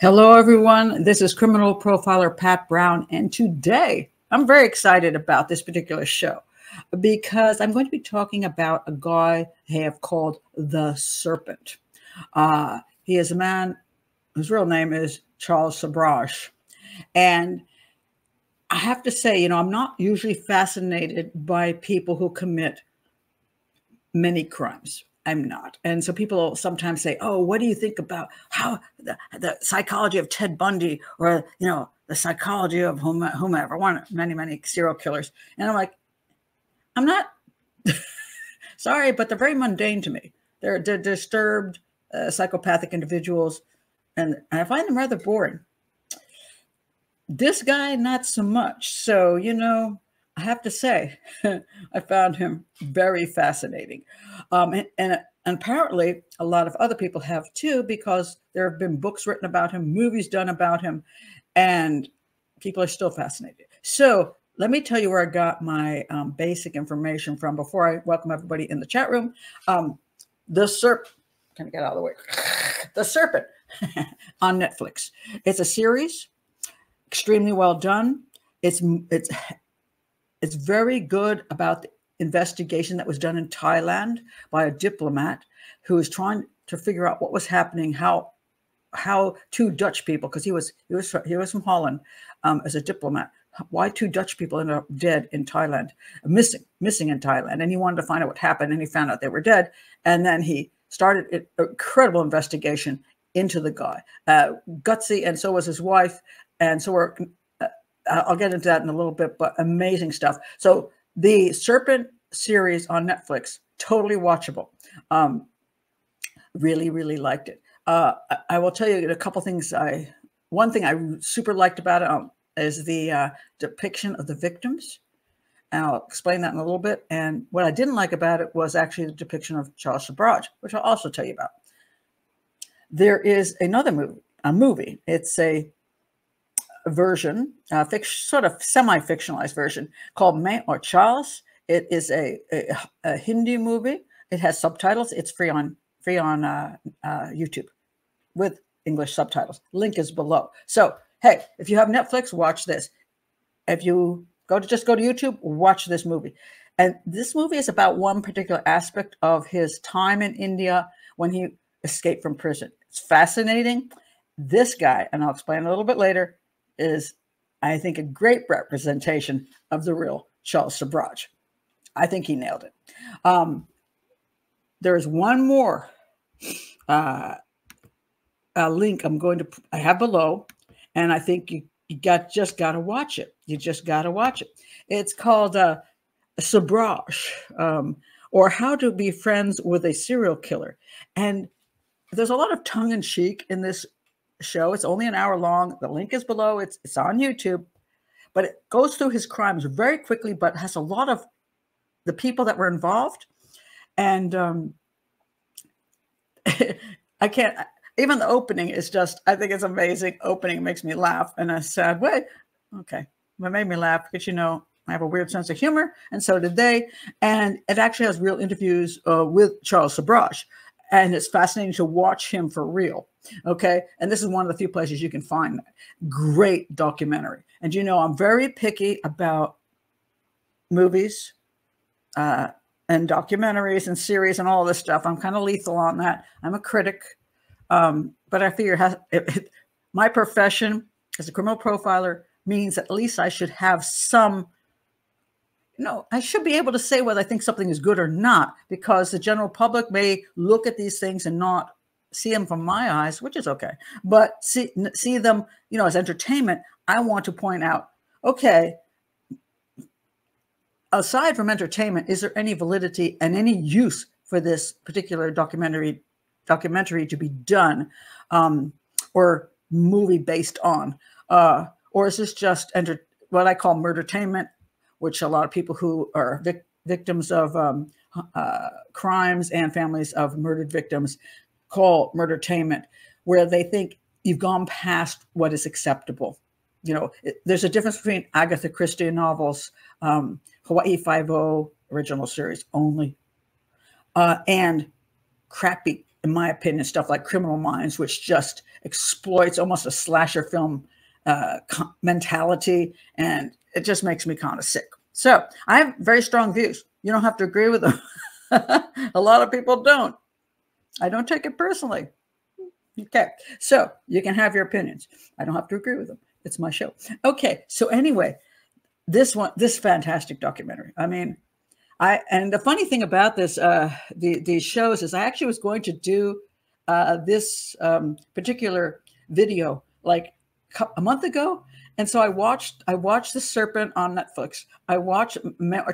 Hello, everyone. This is criminal profiler Pat Brown, and today I'm very excited about this particular show because I'm going to be talking about a guy I have called the Serpent. He is a man whose real name is Charles Sobhraj, and I have to say, I'm not usually fascinated by people who commit many crimes. I'm not. And so people sometimes say, oh, what do you think about how the psychology of Ted Bundy or, the psychology of whomever, many serial killers. And I'm like, I'm not sorry, but they're very mundane to me. They're disturbed, psychopathic individuals, and I find them rather boring. This guy, not so much. So, I have to say, I found him very fascinating. And apparently a lot of other people have too, because there have been books written about him, movies done about him, and people are still fascinated. So let me tell you where I got my basic information from before I welcome everybody in the chat room. The Serpent, can I get out of the way? The Serpent on Netflix. It's a series, extremely well done. It's very good about the investigation that was done in Thailand by a diplomat who was trying to figure out what was happening, how two Dutch people, because he was from Holland as a diplomat, why two Dutch people ended up dead in Thailand, missing in Thailand, and he wanted to find out what happened, and he found out they were dead, and then he started an incredible investigation into the guy, gutsy, and so was his wife, and so I'll get into that in a little bit, but amazing stuff. So the Serpent series on Netflix, totally watchable. Really, really liked it. I will tell you a couple things. One thing I super liked about it is the depiction of the victims. And I'll explain that in a little bit. And what I didn't like about it was actually the depiction of Charles Sobhraj, which I'll also tell you about. There is another movie. It's a version, sort of semi-fictionalized version called Main or Charles. It is a Hindi movie. It has subtitles. It's free on YouTube with English subtitles. Link is below. So hey, if you have Netflix, watch this. If you just go to YouTube, watch this movie. And this movie is about one particular aspect of his time in India when he escaped from prison. It's fascinating. This guy, and I'll explain a little bit later, is, I think, a great representation of the real Charles Sobhraj. I think he nailed it. There is one more link I have below, and I think you just got to watch it. You just got to watch it. It's called Sobhraj, or How to Be Friends with a Serial Killer. And there's a lot of tongue-in-cheek in this show. It's only an hour long. The link is below. It's on YouTube, but it goes through his crimes very quickly, but has a lot of the people that were involved. And I can't, even the opening is just, I think it's amazing. Opening makes me laugh in a sad way. Okay. It made me laugh because, I have a weird sense of humor, and so did they. And it actually has real interviews with Charles Sobhraj. And it's fascinating to watch him for real. Okay. And this is one of the few places you can find that. Great documentary. And I'm very picky about movies and documentaries and series and all this stuff. I'm kind of lethal on that. I'm a critic. But I figure my profession as a criminal profiler means at least I should have some, I should be able to say whether I think something is good or not, because the general public may look at these things and not see them from my eyes, which is okay, but see them, as entertainment. I want to point out, okay, aside from entertainment, is there any validity and any use for this particular documentary to be done, or movie based on, or is this just what I call murdertainment, which a lot of people who are victims of crimes and families of murdered victims call murdertainment, where they think you've gone past what is acceptable. There's a difference between Agatha Christie novels, Hawaii Five-0 original series only, and crappy in my opinion, stuff like Criminal Minds, which just exploits almost a slasher film mentality, and it just makes me kind of sick. So I have very strong views. You don't have to agree with them. A lot of people don't. I don't take it personally. Okay, so you can have your opinions. I don't have to agree with them. It's my show. Okay, so anyway, this fantastic documentary. I mean, and the funny thing about this, these shows is I actually was going to do this particular video like a month ago, and so I watched The Serpent on Netflix. I watched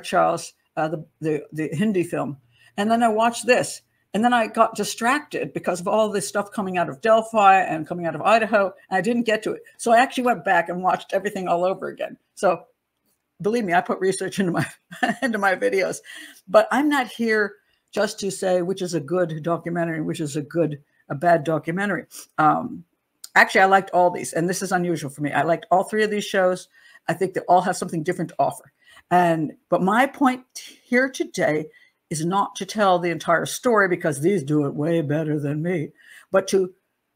Charles, the Hindi film, and then I watched this, and then I got distracted because of all this stuff coming out of Delphi and coming out of Idaho, and I didn't get to it. So I actually went back and watched everything all over again. So believe me, I put research into my my videos, but I'm not here just to say which is a good documentary, which is a bad documentary. Actually, I liked all these, and this is unusual for me. I liked all three of these shows. I think they all have something different to offer. But my point here today is not to tell the entire story, because these do it way better than me, but to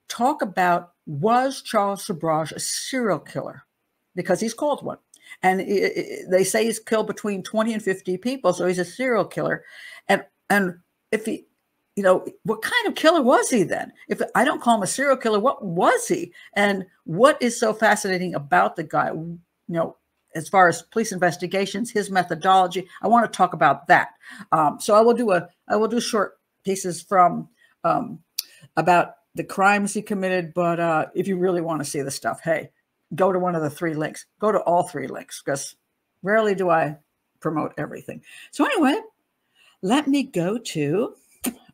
talk about, was Charles Sobhraj a serial killer? Because he's called one. And they say he's killed between 20 and 50 people, so he's a serial killer. And if he, you know, what kind of killer was he then? If I don't call him a serial killer, what was he? And what is so fascinating about the guy? You know, as far as police investigations, his methodology, I want to talk about that. So I will do short pieces from about the crimes he committed. But if you really want to see the stuff, hey, go to one of the three links. Go to all three links, because rarely do I promote everything. So anyway, let me go to,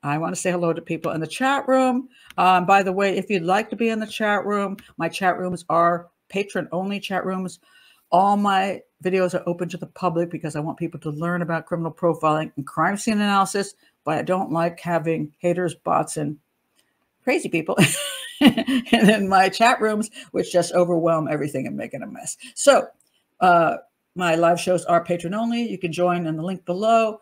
I want to say hello to people in the chat room. By the way, if you'd like to be in the chat room, my chat rooms are patron-only chat rooms. All my videos are open to the public because I want people to learn about criminal profiling and crime scene analysis, but I don't like having haters, bots, and crazy people and in my chat rooms, which just overwhelm everything and make it a mess. So my live shows are patron only. You can join in the link below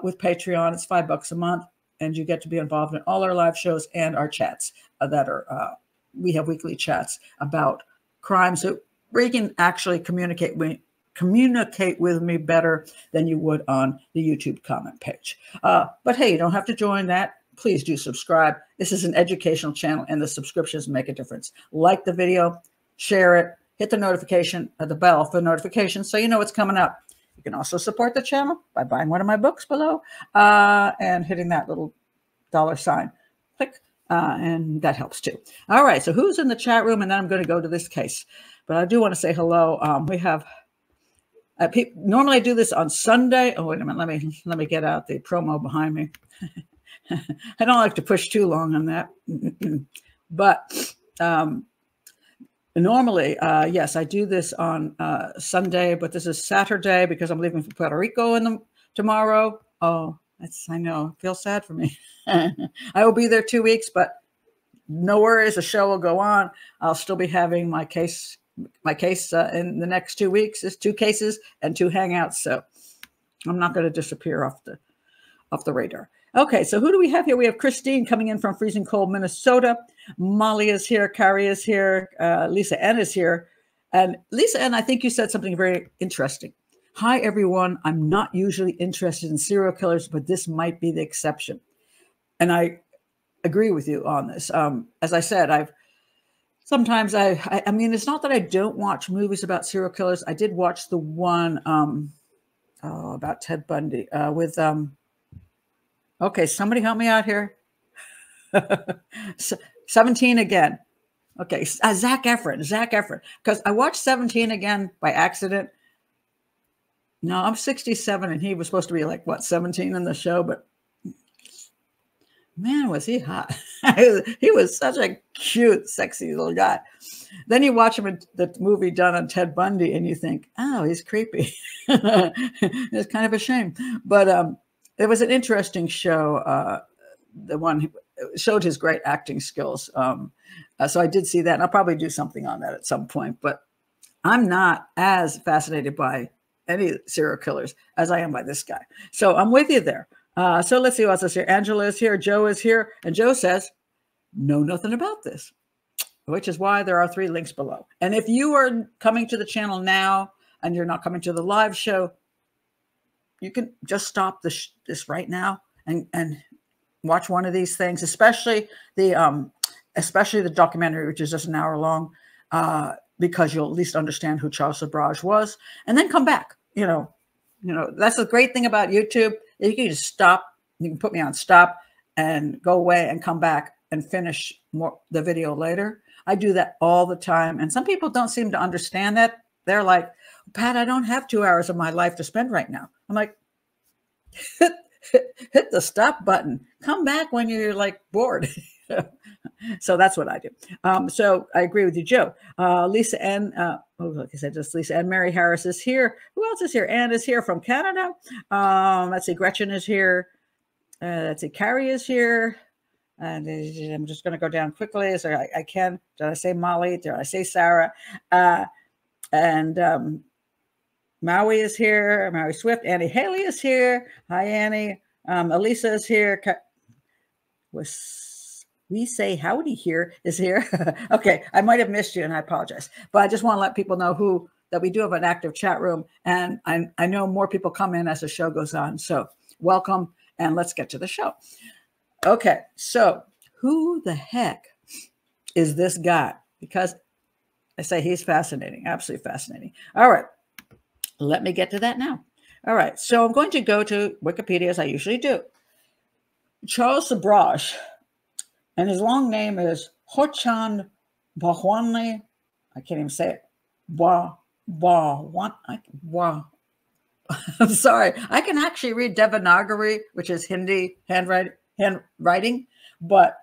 with Patreon. It's $5 a month, and you get to be involved in all our live shows and our chats that are, we have weekly chats about crime. So where you can actually communicate with me better than you would on the YouTube comment page. But hey, you don't have to join that. Please do subscribe. This is an educational channel, and the subscriptions make a difference. Like the video, share it, hit the notification, the bell for notifications so you know what's coming up. You can also support the channel by buying one of my books below and hitting that little $sign. Click, and that helps too. All right, so who's in the chat room? And then I'm going to go to this case. But I do want to say hello. We have normally I do this on Sunday. Oh, wait a minute. Let me get out the promo behind me. I don't like to push too long on that. But normally, yes, I do this on Sunday, but this is Saturday because I'm leaving for Puerto Rico tomorrow. Oh, I know. It feels sad for me. I will be there 2 weeks, but no worries. The show will go on. I'll still be having my case in the next 2 weeks. Is 2 cases and 2 hangouts. So I'm not going to disappear off the radar. Okay, so who do we have here? We have Christine coming in from freezing cold Minnesota. Molly is here. Carrie is here. Lisa N is here. And Lisa N, I think you said something very interesting. Hi, everyone. I'm not usually interested in serial killers, but this might be the exception. And I agree with you on this. As I said, I mean, it's not that I don't watch movies about serial killers. I did watch the one about Ted Bundy with okay, somebody help me out here. 17 Again. Okay, Zac Efron. Because I watched 17 Again by accident. No, I'm 67, and he was supposed to be like, what, 17 in the show? But man, was he hot. He was such a cute, sexy little guy. Then you watch him in the movie done on Ted Bundy, and you think, oh, he's creepy. It's kind of a shame. But it was an interesting show. The one showed his great acting skills. So I did see that, and I'll probably do something on that at some point. But I'm not as fascinated by any serial killers as I am by this guy. So I'm with you there. So let's see who else is here. Angela is here. Joe is here. And Joe says, know nothing about this, which is why there are 3 links below. And if you are coming to the channel now and you're not coming to the live show, you can just stop this right now and watch one of these things, especially the documentary, which is just an hour long, because you'll at least understand who Charles Sobhraj was, and then come back. You know, that's the great thing about YouTube. You can just stop. You can put me on stop and go away and come back and finish the video later. I do that all the time. And some people don't seem to understand that. They're like, Pat, I don't have 2 hours of my life to spend right now. I'm like, hit the stop button. Come back when you're like bored. So that's what I do. So I agree with you, Joe. Lisa N. Like I said, just Lisa N. Mary Harris is here. Who else is here? Anne is here from Canada. Let's see. Gretchen is here. Let's see. Carrie is here. And I'm just going to go down quickly so I can. Did I say Molly? Did I say Sarah? And Maui is here. Maui Swift. Annie Haley is here. Hi, Annie. Elisa is here. We say howdy here is here. Okay, I might have missed you and I apologize. But I just want to let people know that we do have an active chat room. And I know more people come in as the show goes on. So welcome and let's get to the show. Okay, so who the heck is this guy? Because I say he's fascinating, absolutely fascinating. All right, let me get to that now. All right, so I'm going to go to Wikipedia as I usually do. Charles Sobhraj, and his long name is Hochand Bhawani. I can't even say it. I'm sorry. I can actually read Devanagari, which is Hindi handwriting, but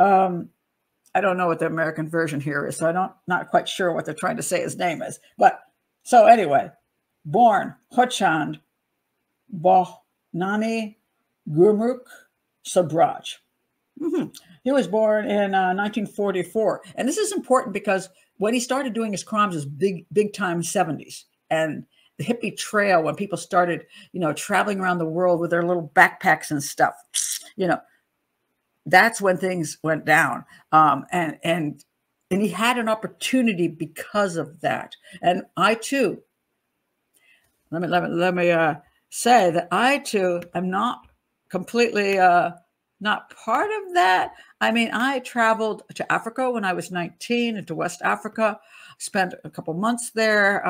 I don't know what the American version here is, so I'm not quite sure what they're trying to say his name is. But so anyway, born Hochand Bhawani Gurmukh Sobhraj. He was born in 1944, and this is important because when he started doing his crimes was big time 70s, and the hippie trail, when people started, traveling around the world with their little backpacks and stuff, that's when things went down. And he had an opportunity because of that. And I too, let me say that I too am not completely not part of that. I mean, I traveled to Africa when I was 19, into West Africa, spent a couple months there.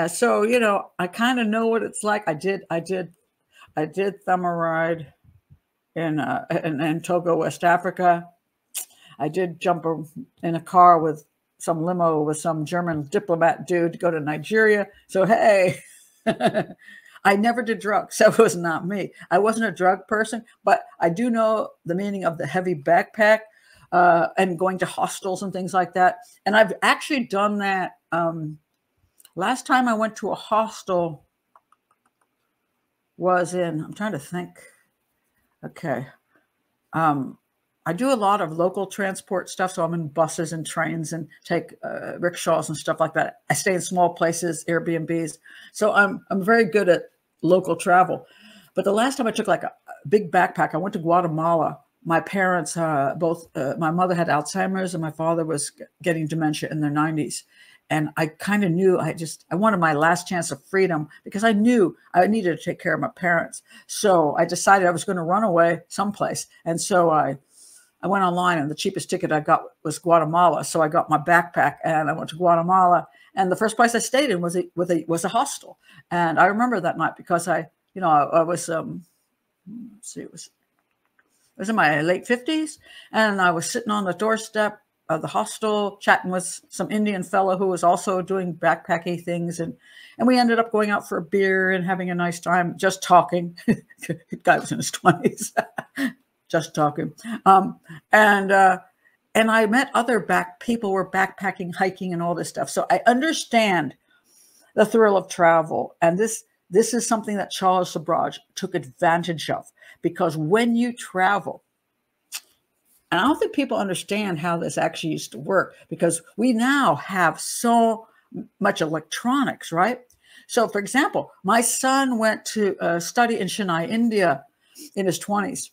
So, I kind of know what it's like. I did thumb a ride in Togo, West Africa. I did jump in a car with some limo with some German diplomat dude to go to Nigeria. So, hey, I never did drugs, so it was not me. I wasn't a drug person, but I do know the meaning of the heavy backpack and going to hostels and things like that. And I've actually done that. Last time I went to a hostel was I'm trying to think. Okay. I do a lot of local transport stuff. So I'm in buses and trains and take rickshaws and stuff like that. I stay in small places, Airbnbs. So I'm very good at local travel. But the last time I took like a big backpack, I went to Guatemala. My parents, both, my mother had Alzheimer's and my father was getting dementia in their 90s. And I kind of knew I wanted my last chance of freedom because I knew I needed to take care of my parents. So I decided I was going to run away someplace. And so I went online and the cheapest ticket I got was Guatemala. So I got my backpack and I went to Guatemala. And the first place I stayed in was a hostel. And I remember that night because I was, let's see, it was in my late 50s. And I was sitting on the doorstep of the hostel, chatting with some Indian fellow who was also doing backpacking things. And we ended up going out for a beer and having a nice time, just talking. The guy was in his 20s, just talking. And I met other people were backpacking, hiking, and all this stuff. So I understand the thrill of travel. And this is something that Charles Sobhraj took advantage of, because when you travel, and I don't think people understand how this actually used to work, because we now have so much electronics, right? So, for example, my son went to study in Chennai, India, in his 20s,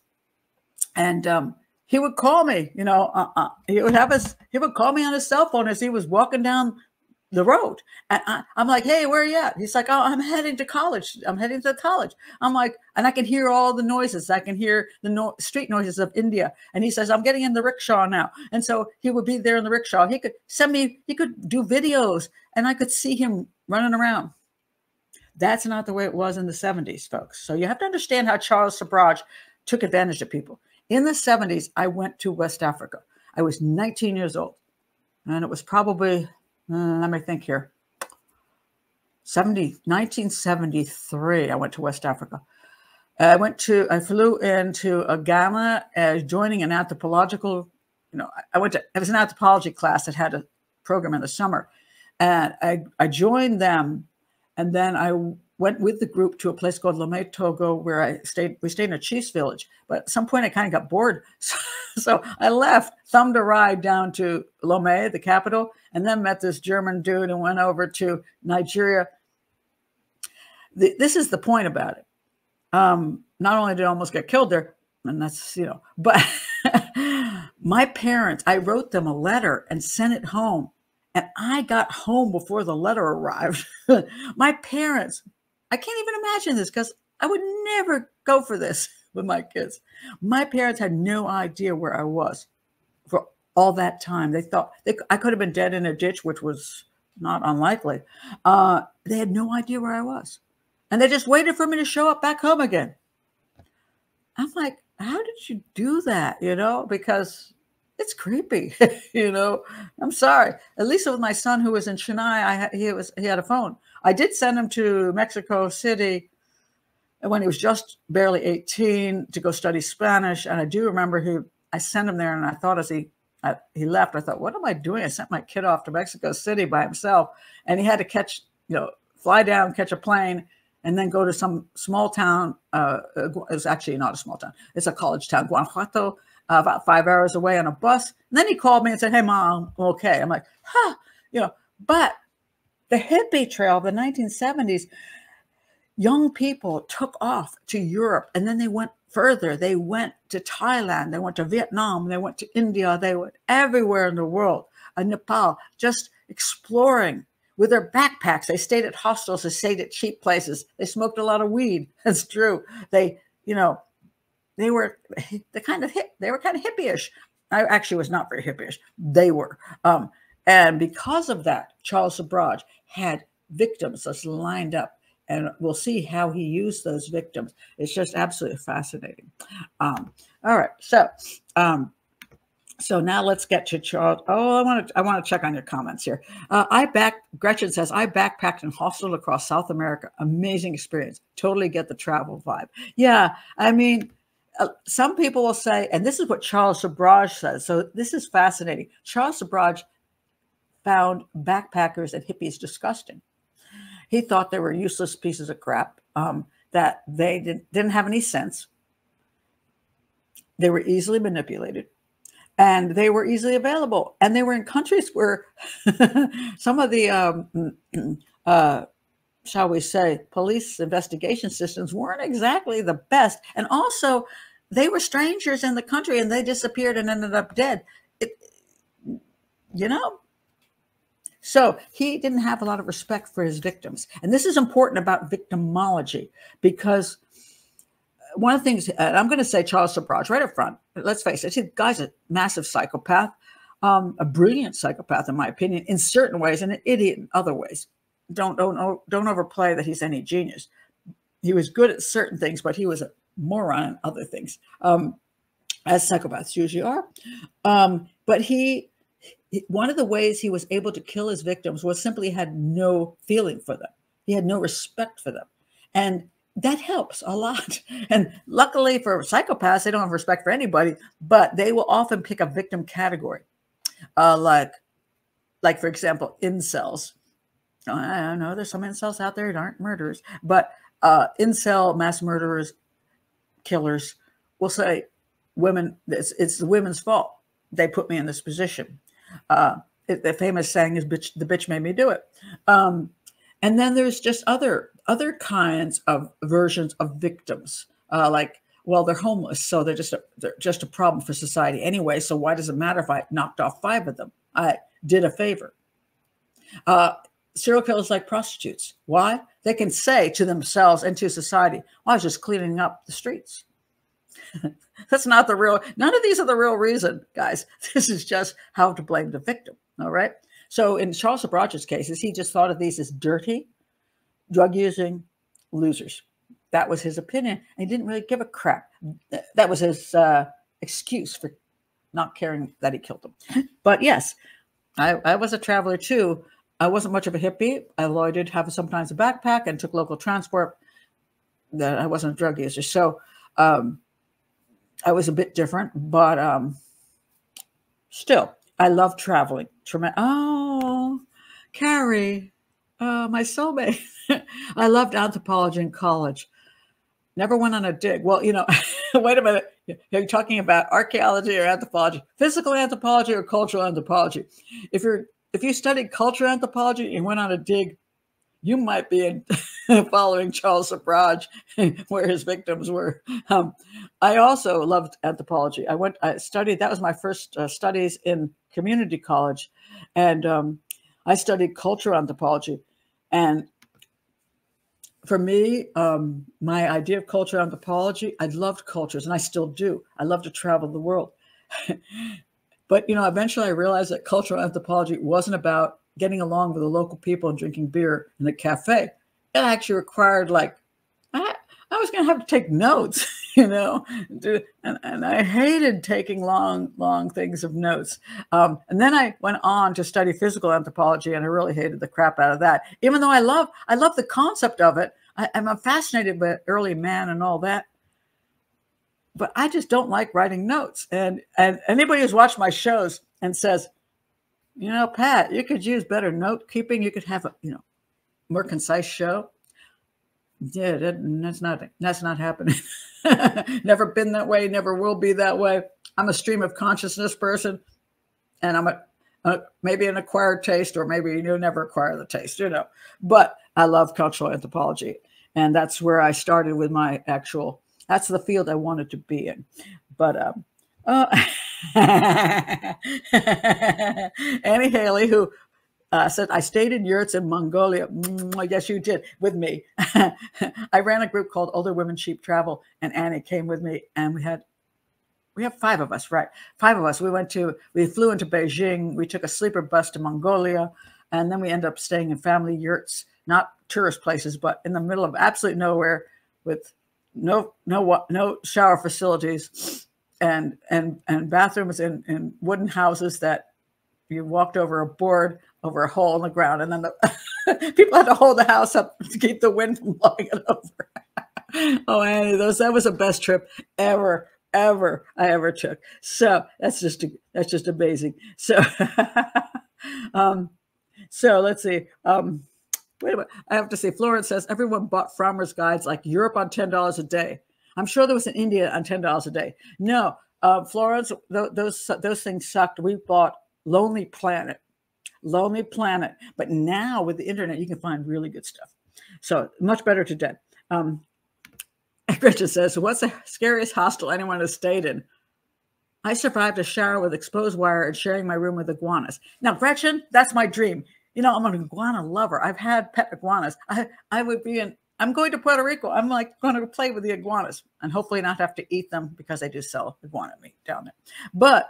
and he would call me. He would call me on his cell phone as he was walking down the road. And I'm like, hey, where are you at? He's like, oh, I'm heading to college. I'm heading to college. I'm like, and I can hear all the noises. I can hear the street noises of India. And he says, I'm getting in the rickshaw now. And so he would be there in the rickshaw. He could he could do videos, and I could see him running around. That's not the way it was in the 70s, folks. So you have to understand how Charles Sobhraj took advantage of people. In the 70s, I went to West Africa. I was 19 years old. And it was probably, let me think here, 1973, I went to West Africa. I flew into Ghana as joining an anthropological, it was an anthropology class that had a program in the summer. And I joined them. And then I went with the group to a place called Lomé, Togo, where we stayed in a chief's village. But at some point I kind of got bored. So I left, thumbed a ride down to Lomé, the capital, and then met this German dude and went over to Nigeria. This is the point about it. Not only did I almost get killed there, and that's, but my parents, I wrote them a letter and sent it home. And I got home before the letter arrived. My parents, I can't even imagine this because I would never go for this with my kids. My parents had no idea where I was for all that time. They thought I could have been dead in a ditch, which was not unlikely. They had no idea where I was. And they just waited for me to show up back home again. I'm like, how did you do that? Because it's creepy, I'm sorry. At least with my son who was in Chennai, he had a phone. I did send him to Mexico City when he was just barely 18 to go study Spanish. And I do remember I sent him there, and I thought as he left, I thought, what am I doing? I sent my kid off to Mexico City by himself, and he had to fly down, catch a plane, and then go to some small town. It was actually not a small town. It's a college town, Guanajuato, about 5 hours away on a bus. And then he called me and said, hey, Mom, I'm okay. I'm like, but the hippie trail of the 1970s, young people took off to Europe, and then they went further. They went to Thailand. They went to Vietnam. They went to India. They went everywhere in the world, Nepal, just exploring with their backpacks. They stayed at hostels. They stayed at cheap places. They smoked a lot of weed. That's true. They were kind of hippie-ish. I actually was not very hippie-ish. They were. And because of that, Charles Sobhraj had victims that's lined up. And we'll see how he used those victims. It's just absolutely fascinating. All right. So now let's get to Charles. Oh, I want to check on your comments here. Gretchen says, I backpacked and hosteled across South America. Amazing experience. Totally get the travel vibe. Yeah. I mean, some people will say, and this is what Charles Sobhraj says. So this is fascinating. Charles Sobhraj found backpackers and hippies disgusting. He thought they were useless pieces of crap, that they didn't have any sense. They were easily manipulated, and they were easily available. And they were in countries where some of the, shall we say, police investigation systems weren't exactly the best. And also, they were strangers in the country, and they disappeared and ended up dead. So he didn't have a lot of respect for his victims. And this is important about victimology, because one of the things, and I'm going to say Charles Sobhraj right up front, let's face it, the guy's a massive psychopath, a brilliant psychopath, in my opinion, in certain ways, and an idiot in other ways. Don't overplay that he's any genius. He was good at certain things, but he was a moron in other things, as psychopaths usually are. But one of the ways he was able to kill his victims was simply had no feeling for them. He had no respect for them. And that helps a lot. And luckily for psychopaths, they don't have respect for anybody, but they will often pick a victim category. Like for example, incels. I know there's some incels out there that aren't murderers, but incel mass murderers, killers will say, women, it's the women's fault. They put me in this position. The famous saying is, the bitch made me do it. And then there's just other kinds of versions of victims, like, well, they're homeless, so they're just a problem for society anyway. So why does it matter if I knocked off 5 of them? I did a favor. Serial killers like prostitutes. Why? They can say to themselves and to society, well, I was just cleaning up the streets. That's not the real, none of these are the real reason, guys. This is just how to blame the victim, all right? So in Charles Sobhraj's cases, he just thought of these as dirty, drug-using losers. That was his opinion. And he didn't really give a crap. That was his excuse for not caring that he killed them. But yes, I was a traveler too. I wasn't much of a hippie, although I did have sometimes a backpack and took local transport. That I wasn't a drug user. So I was a bit different, but still, I love traveling. Oh, Carrie, my soulmate. I loved anthropology in college. Never went on a dig. Well, wait a minute. You're talking about archaeology or anthropology, physical anthropology or cultural anthropology. If you studied cultural anthropology and went on a dig, you might be following Charles Sobhraj, where his victims were. I also loved anthropology. I studied, that was my first studies in community college. And I studied cultural anthropology. And for me, my idea of cultural anthropology, I loved cultures, and I still do. I love to travel the world. But, eventually I realized that cultural anthropology wasn't about getting along with the local people and drinking beer in the cafe. It actually required, I was going to have to take notes, and I hated taking long things of notes. And then I went on to study physical anthropology, and I really hated the crap out of that. Even though I love the concept of it, I'm fascinated by early man and all that. But I just don't like writing notes. And anybody who's watched my shows and says, Pat, you could use better note keeping. You could have a, more concise show. Yeah, that's not happening. Never been that way. Never will be that way. I'm a stream of consciousness person, and I'm maybe an acquired taste, or maybe you'll never acquire the taste, But I love cultural anthropology, and that's where I started with my actual. That's the field I wanted to be in, but Annie Haley, who said, I stayed in yurts in Mongolia. Yes, you did, with me. I ran a group called Older Women Cheap Travel, and Annie came with me, and we have 5 of us, right? 5 of us. We flew into Beijing. We took a sleeper bus to Mongolia, and then we ended up staying in family yurts, not tourist places, but in the middle of absolutely nowhere with no shower facilities and bathrooms in wooden houses that you walked over a board over a hole in the ground, and then the people had to hold the house up to keep the wind from blowing it over. Oh, Annie, that was the best trip ever I ever took. So that's just amazing. So so let's see. Wait a minute. I have to say, Florence says everyone bought farmers' guides like Europe on $10 a day. I'm sure there was an India on $10 a day. No, Florence, those things sucked. We bought Lonely Planet. But now with the internet, you can find really good stuff. So much better today. Gretchen says, what's the scariest hostel anyone has stayed in? I survived a shower with exposed wire and sharing my room with iguanas. Now, Gretchen, that's my dream. I'm an iguana lover. I've had pet iguanas. I'm going to Puerto Rico. I'm going to play with the iguanas and hopefully not have to eat them, because they do sell iguana meat down there. But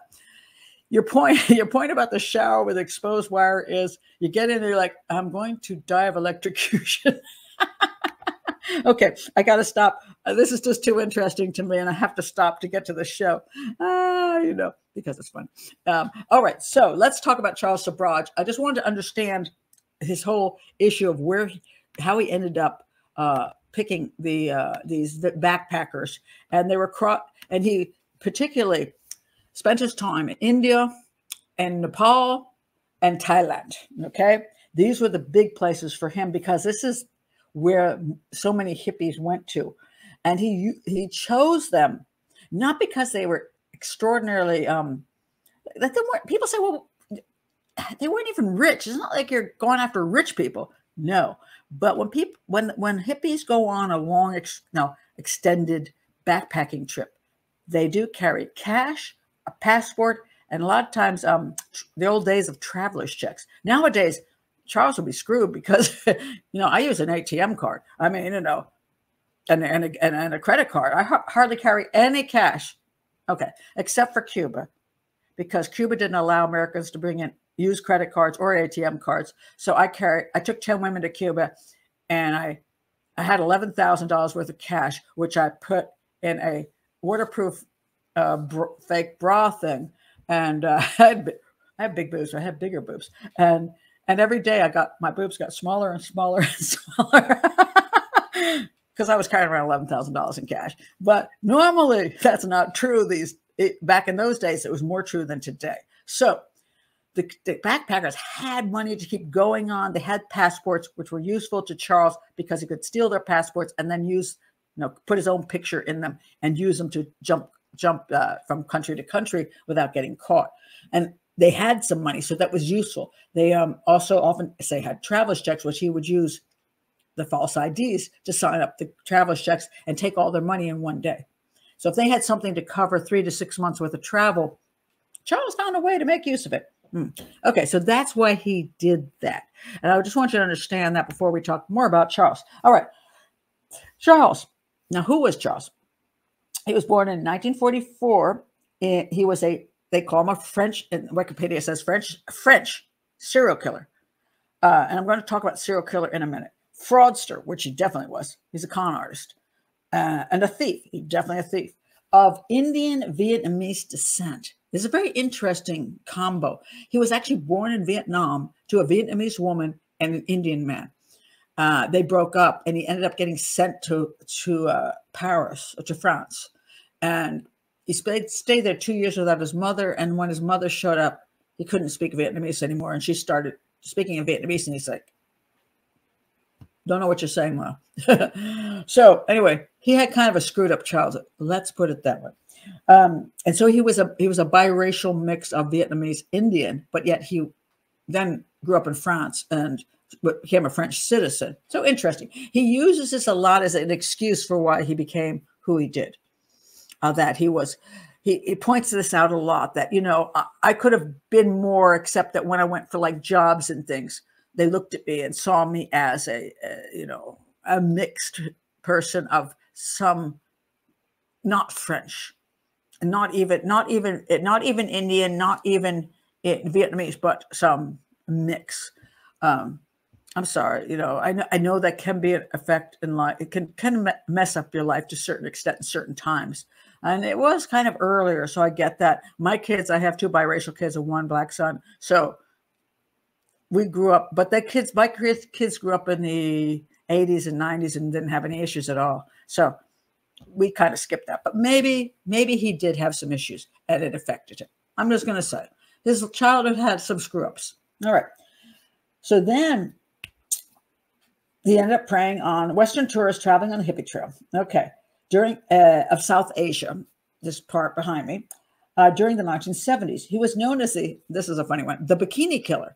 your point about the shower with exposed wire is you get in there, you're like, I'm going to die of electrocution. Okay, I got to stop. This is just too interesting to me, and I have to stop to get to the show, because it's fun. All right, so let's talk about Charles Sobhraj. I just wanted to understand his whole issue of how he ended up picking these backpackers, and and he particularly spent his time in India and Nepal and Thailand. Okay, these were the big places for him, because this is where so many hippies went to. And he chose them not because they were extraordinarily, people say, well, they weren't even rich. It's not like you're going after rich people. No. But when people, when hippies go on a long, extended backpacking trip, they do carry cash, a passport, and a lot of times, the old days of traveler's checks. Nowadays, Charles will be screwed because, I use an ATM card. I mean, and a credit card. I hardly carry any cash. Okay, except for Cuba, because Cuba didn't allow Americans to use credit cards or ATM cards. So I took 10 women to Cuba, and I had $11,000 worth of cash, which I put in a waterproof fake bra thing. And I had big boobs. I had bigger boobs. And every day my boobs got smaller and smaller and smaller because I was carrying around $11,000 in cash. But normally that's not true. Back in those days, it was more true than today. So the backpackers had money to keep going on. They had passports, which were useful to Charles because he could steal their passports and then put his own picture in them and use them to jump from country to country without getting caught. And they had some money, so that was useful. They also often had traveler's checks, which he would use the false IDs to sign up the traveler's checks and take all their money in one day. So if they had something to cover 3 to 6 months worth of travel, Charles found a way to make use of it. Okay, so that's why he did that. And I just want you to understand that before we talk more about Charles. All right, Charles. Now, who was Charles? He was born in 1944. He was they call him a French, in Wikipedia says French serial killer. And I'm going to talk about serial killer in a minute. Fraudster, which he definitely was. He's a con artist. And a thief. He's definitely a thief. Of Indian Vietnamese descent. It's a very interesting combo. He was actually born in Vietnam to a Vietnamese woman and an Indian man. They broke up, and he ended up getting sent to Paris, to France. And he stayed there 2 years without his mother. And when his mother showed up, he couldn't speak Vietnamese anymore. And she started speaking in Vietnamese, and he's like, don't know what you're saying, Ma. So anyway, he had kind of a screwed up childhood. Let's put it that way. And so he was a biracial mix of Vietnamese Indian, but yet he then grew up in France and became a French citizen. So interesting. He uses this a lot as an excuse for why he became who he did. That he points this out a lot, that, I could have been more, except that when I went for jobs and things, they looked at me and saw me as a mixed person of some, not French, not even Indian, not even Vietnamese, but some mix. I'm sorry, I know that can be an effect in life. It can mess up your life to a certain extent in certain times. And it was kind of earlier, so I get that. My kids, I have 2 biracial kids and 1 black son. So we grew up, but my kids grew up in the 80s and 90s and didn't have any issues at all. So we kind of skipped that. But maybe he did have some issues and it affected him. I'm just going to say his childhood had some screw ups. All right. So then he ended up preying on Western tourists traveling on the hippie trail. Okay. Of South Asia, this part behind me, during the 1970s. He was known as this is a funny one, the Bikini Killer.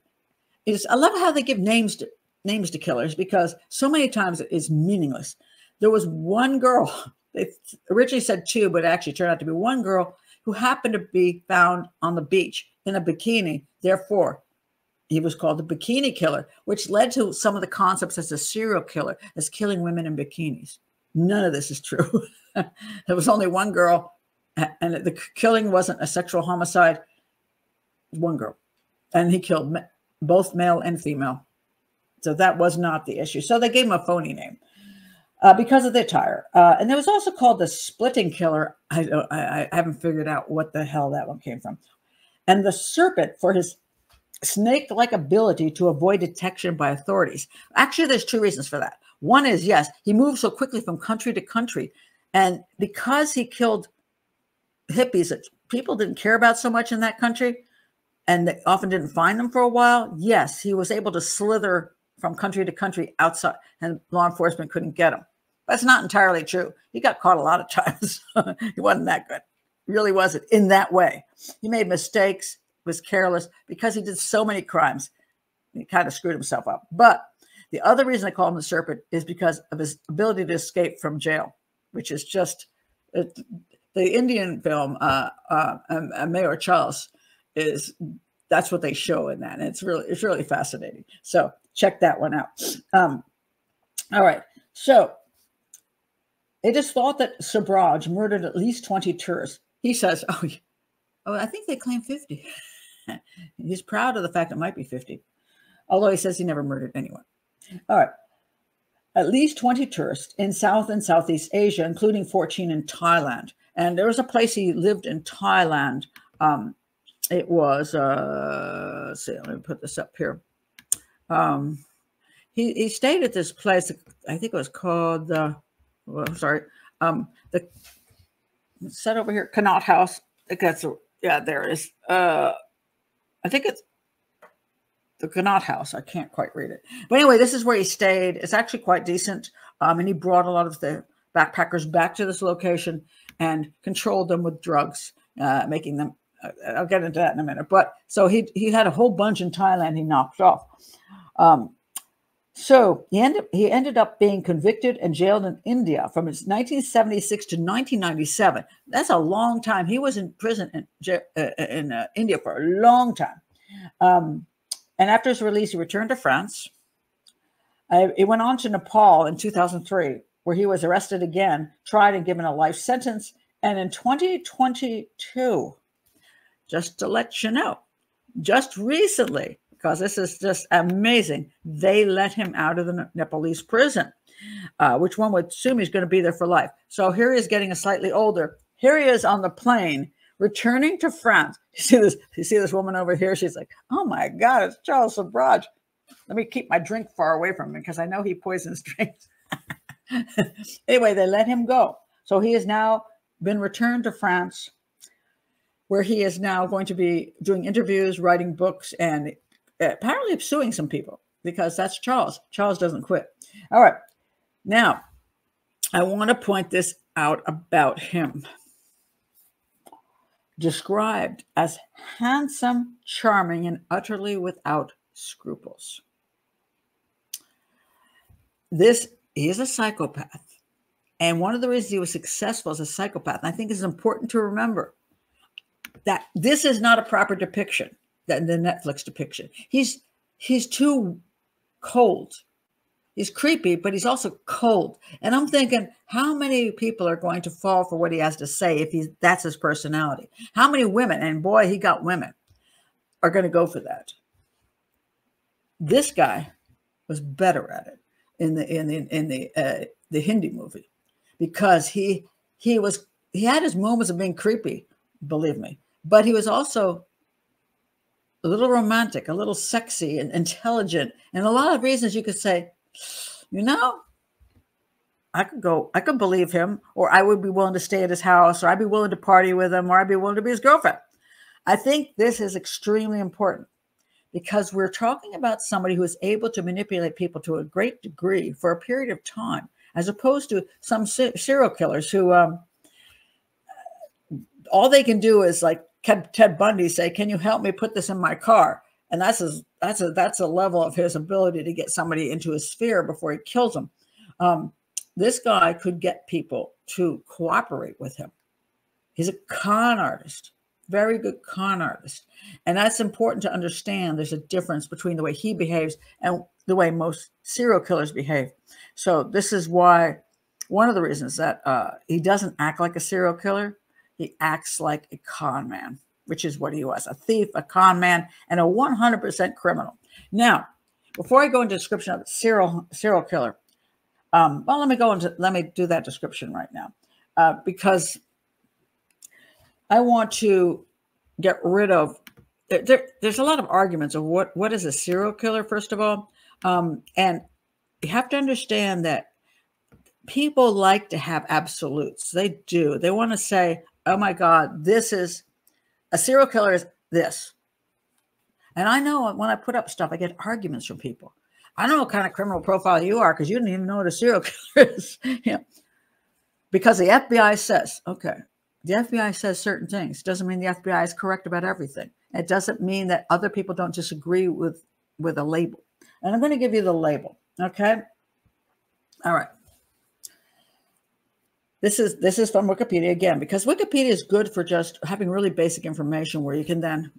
I love how they give names to killers, because so many times it is meaningless. There was one girl, they originally said 2, but it actually turned out to be one girl who happened to be found on the beach in a bikini. Therefore, he was called the Bikini Killer, which led to some of the concepts as a serial killer, as killing women in bikinis. None of this is true. There was only one girl, and the killing wasn't a sexual homicide. One girl. And he killed both male and female. So that was not the issue. So they gave him a phony name because of the attire. And it was also called the Splitting Killer. I haven't figured out what the hell that one came from. And the Serpent for his snake-like ability to avoid detection by authorities. Actually, there's 2 reasons for that. One is, yes, he moved so quickly from country to country. And because he killed hippies that people didn't care about so much in that country, and they often didn't find them for a while, yes, he was able to slither from country to country outside, and law enforcement couldn't get him. That's not entirely true. He got caught a lot of times. He wasn't that good. He really wasn't in that way. He made mistakes, was careless, because he did so many crimes. He kind of screwed himself up. But The other reason I call him the Serpent is because of his ability to escape from jail, which is just the Indian film, Mayor Charles, that's what they show in that. And it's really fascinating. So check that one out. All right. So it is thought that Sobhraj murdered at least 20 tourists. He says, oh, I think they claim 50. He's proud of the fact it might be 50, although he says he never murdered anyone. All right. At least 20 tourists in South and Southeast Asia, including 14 in Thailand. And there was a place he lived in Thailand. It was, let's see, let me put this up here. He stayed at this place. I think it was called the set over here, Cant House. Yeah, there it is. I think it's the Cant House. I can't quite read it. But anyway, this is where he stayed. It's actually quite decent. And he brought a lot of the backpackers back to this location and controlled them with drugs, making them, I'll get into that in a minute. But so he had a whole bunch in Thailand he knocked off. So he ended up being convicted and jailed in India from 1976 to 1997. That's a long time. He was in prison in India for a long time. And after his release, he returned to France. He went on to Nepal in 2003, where he was arrested again, tried and given a life sentence. And in 2022, just to let you know, just recently, because this is just amazing, they let him out of the Nepalese prison, which one would assume he's going to be there for life. So here he is getting a slightly older. Here he is on the plane, returning to France. You see this woman over here? She's like, oh my God, it's Charles Sobhraj. Let me keep my drink far away from him because I know he poisons drinks. Anyway, they let him go. So he has now been returned to France, where he is now going to be doing interviews, writing books, and apparently suing some people, because that's Charles. Charles doesn't quit. All right. Now, I want to point this out about him. Described as handsome, charming, and utterly without scruples. He is a psychopath. And one of the reasons he was successful as a psychopath, and I think it's important to remember, that this is not a proper depiction, the Netflix depiction. He's too cold. He's creepy, but he's also cold. And I'm thinking, how many people are going to fall for what he has to say if that's his personality? How many women, and boy, he got women, are going to go for that? This guy was better at it in the Hindi movie, because he had his moments of being creepy, believe me, but he was also a little romantic, a little sexy and intelligent, and a lot of reasons you could say, you know, I could believe him, or I would be willing to stay at his house, or I'd be willing to party with him, or I'd be willing to be his girlfriend. I think this is extremely important, because we're talking about somebody who is able to manipulate people to a great degree for a period of time, as opposed to some serial killers who all they can do is, like Ted Bundy, say, "Can you help me put this in my car?" And that's a level of his ability to get somebody into his sphere before he kills them. This guy could get people to cooperate with him. He's a con artist, very good con artist. And that's important to understand. There's a difference between the way he behaves and the way most serial killers behave. So this is why, one of the reasons that he doesn't act like a serial killer. He acts like a con man, which is what he was: a thief, a con man, and a 100% criminal. Now, before I go into description of serial killer, well, let me do that description right now, because I want to get rid of. There's a lot of arguments of what is a serial killer, first of all, and you have to understand that people like to have absolutes. They do. They want to say, oh my God, this is a serial killer is this. And I know when I put up stuff, I get arguments from people. I don't know what kind of criminal profile you are, because you didn't even know what a serial killer is. Yeah. Because the FBI says, okay, the FBI says certain things. Doesn't mean the FBI is correct about everything. It doesn't mean that other people don't disagree with a label. And I'm going to give you the label. Okay. All right. This is from Wikipedia again, because Wikipedia is good for just having really basic information where you can then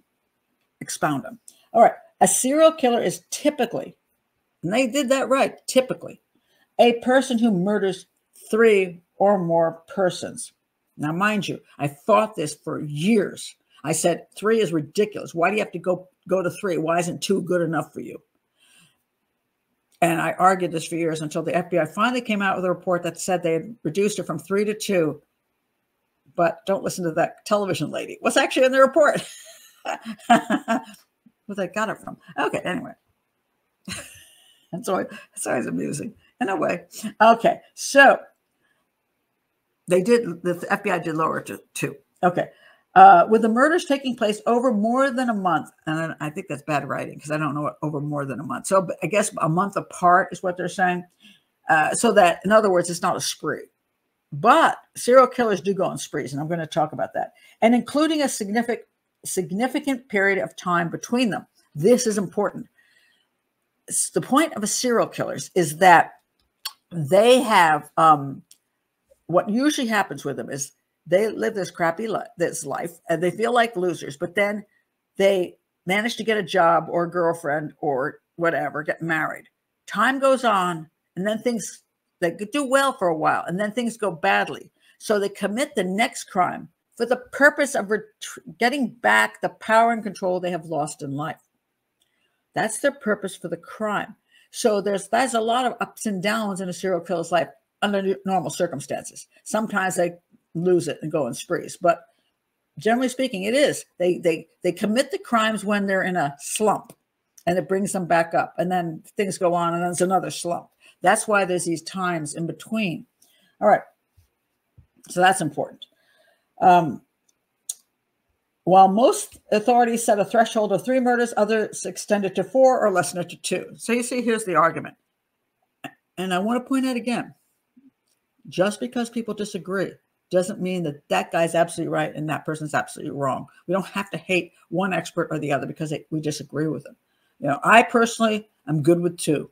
expound them. All right. A serial killer is typically, and they did that right, typically, a person who murders 3 or more persons. Now, mind you, I thought this for years. I said 3 is ridiculous. Why do you have to go to 3? Why isn't 2 good enough for you? And I argued this for years until the FBI finally came out with a report that said they had reduced it from 3 to 2. But don't listen to that television lady. What's actually in the report? Where they got it from. Okay, anyway. It's always amusing in a way. Okay, so the FBI did lower it to 2. Okay. With the murders taking place over more than a month, and I think that's bad writing because I don't know what over more than a month. So I guess a month apart is what they're saying. So that, in other words, it's not a spree. But serial killers do go on sprees, and I'm going to talk about that. And including a significant period of time between them. This is important. The point of a serial killer is that they have, what usually happens with them is they live this crappy life and they feel like losers, but then they manage to get a job or a girlfriend or whatever, get married. Time goes on, and then they do well for a while, and then things go badly. So they commit the next crime for the purpose of getting back the power and control they have lost in life. That's their purpose for the crime. So there's a lot of ups and downs in a serial killer's life under normal circumstances. Sometimes they lose it and go on sprees, but generally speaking, it is. They commit the crimes when they're in a slump, and it brings them back up, and then things go on, and then there's another slump. That's why there's these times in between. All right, so that's important. While most authorities set a threshold of 3 murders, others extended to 4 or lessen it to 2. So you see, here's the argument. And I want to point out again, just because people disagree doesn't mean that that guy's absolutely right and that person's absolutely wrong. We don't have to hate one expert or the other because we disagree with them. You know, I personally am good with 2.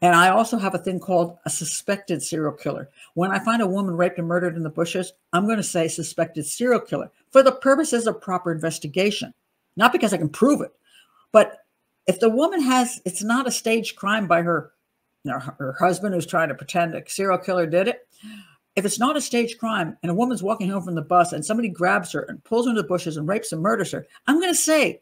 And I also have a thing called a suspected serial killer. When I find a woman raped and murdered in the bushes, I'm going to say suspected serial killer for the purposes of proper investigation, not because I can prove it. But if the woman it's not a staged crime by her husband who's trying to pretend a serial killer did it. If it's not a staged crime and a woman's walking home from the bus and somebody grabs her and pulls her into the bushes and rapes and murders her, I'm going to say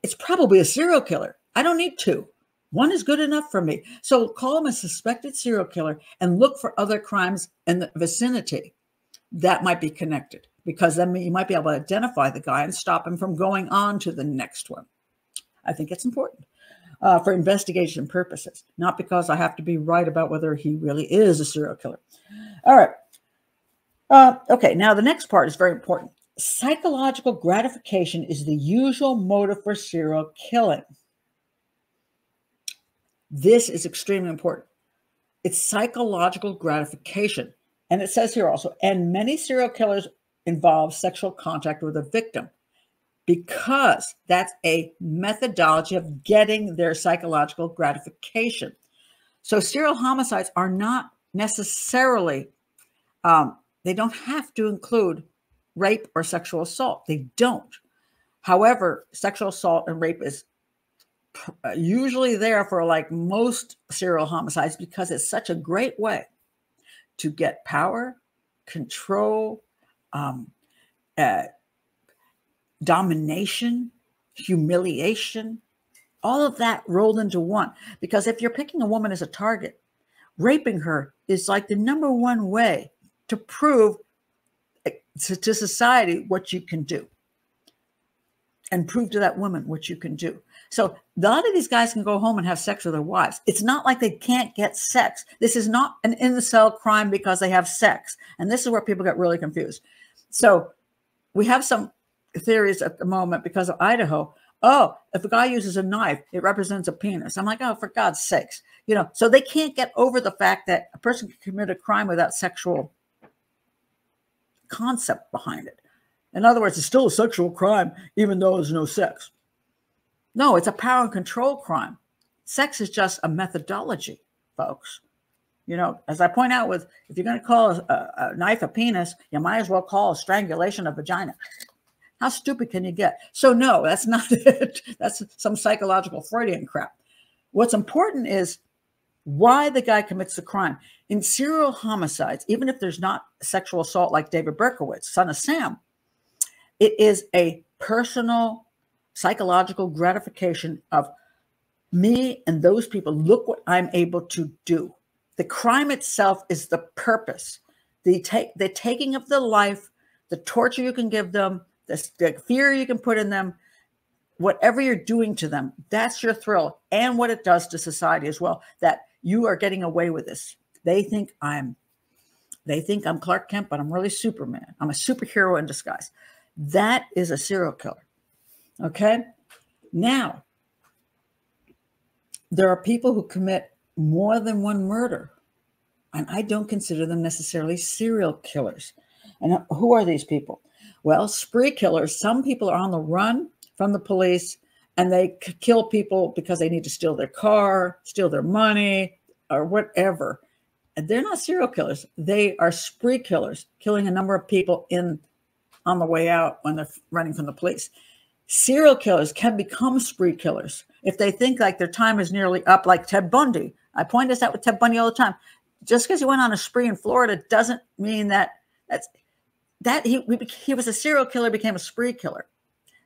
it's probably a serial killer. I don't need 2. 1 is good enough for me. So call him a suspected serial killer and look for other crimes in the vicinity that might be connected, because then you might be able to identify the guy and stop him from going on to the next one. I think it's important for investigation purposes, not because I have to be right about whether he really is a serial killer. All right. Okay, now the next part is very important. Psychological gratification is the usual motive for serial killing. This is extremely important. It's psychological gratification. And it says here also, and many serial killers involve sexual contact with a victim because that's a methodology of getting their psychological gratification. So serial homicides are not necessarily, they don't have to include rape or sexual assault. They don't. However, sexual assault and rape is usually there for like most serial homicides because it's such a great way to get power, control, domination, humiliation, all of that rolled into one. Because if you're picking a woman as a target, raping her is like the #1 way to prove to society what you can do and prove to that woman what you can do. So a lot of these guys can go home and have sex with their wives. It's not like they can't get sex. This is not an incel crime because they have sex. And this is where people get really confused. So we have some theories at the moment because of Idaho. Oh, if a guy uses a knife, it represents a penis. I'm like, oh, for God's sakes. So they can't get over the fact that a person can commit a crime without sexual concept behind it. In other words, it's still a sexual crime, even though there's no sex. No, it's a power and control crime. Sex is just a methodology, folks. You know, as I point out with, if you're going to call a knife a penis, you might as well call a strangulation a vagina. How stupid can you get? So no, that's not it. That's some psychological Freudian crap. What's important is why the guy commits the crime. In serial homicides, even if there's not sexual assault like David Berkowitz, son of Sam, it is a personal psychological gratification of me and those people. Look what I'm able to do. The crime itself is the purpose. The taking of the life, the torture you can give them, the fear you can put in them, whatever you're doing to them, that's your thrill. And what it does to society as well, that you are getting away with this. They think I'm Clark Kent, but I'm really Superman. I'm a superhero in disguise. That is a serial killer. Okay? Now, there are people who commit more than one murder, and I don't consider them necessarily serial killers. And who are these people? Well, spree killers. Some people are on the run from the police, and they kill people because they need to steal their car, steal their money, or whatever. And they're not serial killers. They are spree killers, killing a number of people on the way out when they're running from the police. Serial killers can become spree killers if they think like their time is nearly up, like Ted Bundy. I point this out with Ted Bundy all the time. Just because he went on a spree in Florida doesn't mean that he was a serial killer, became a spree killer.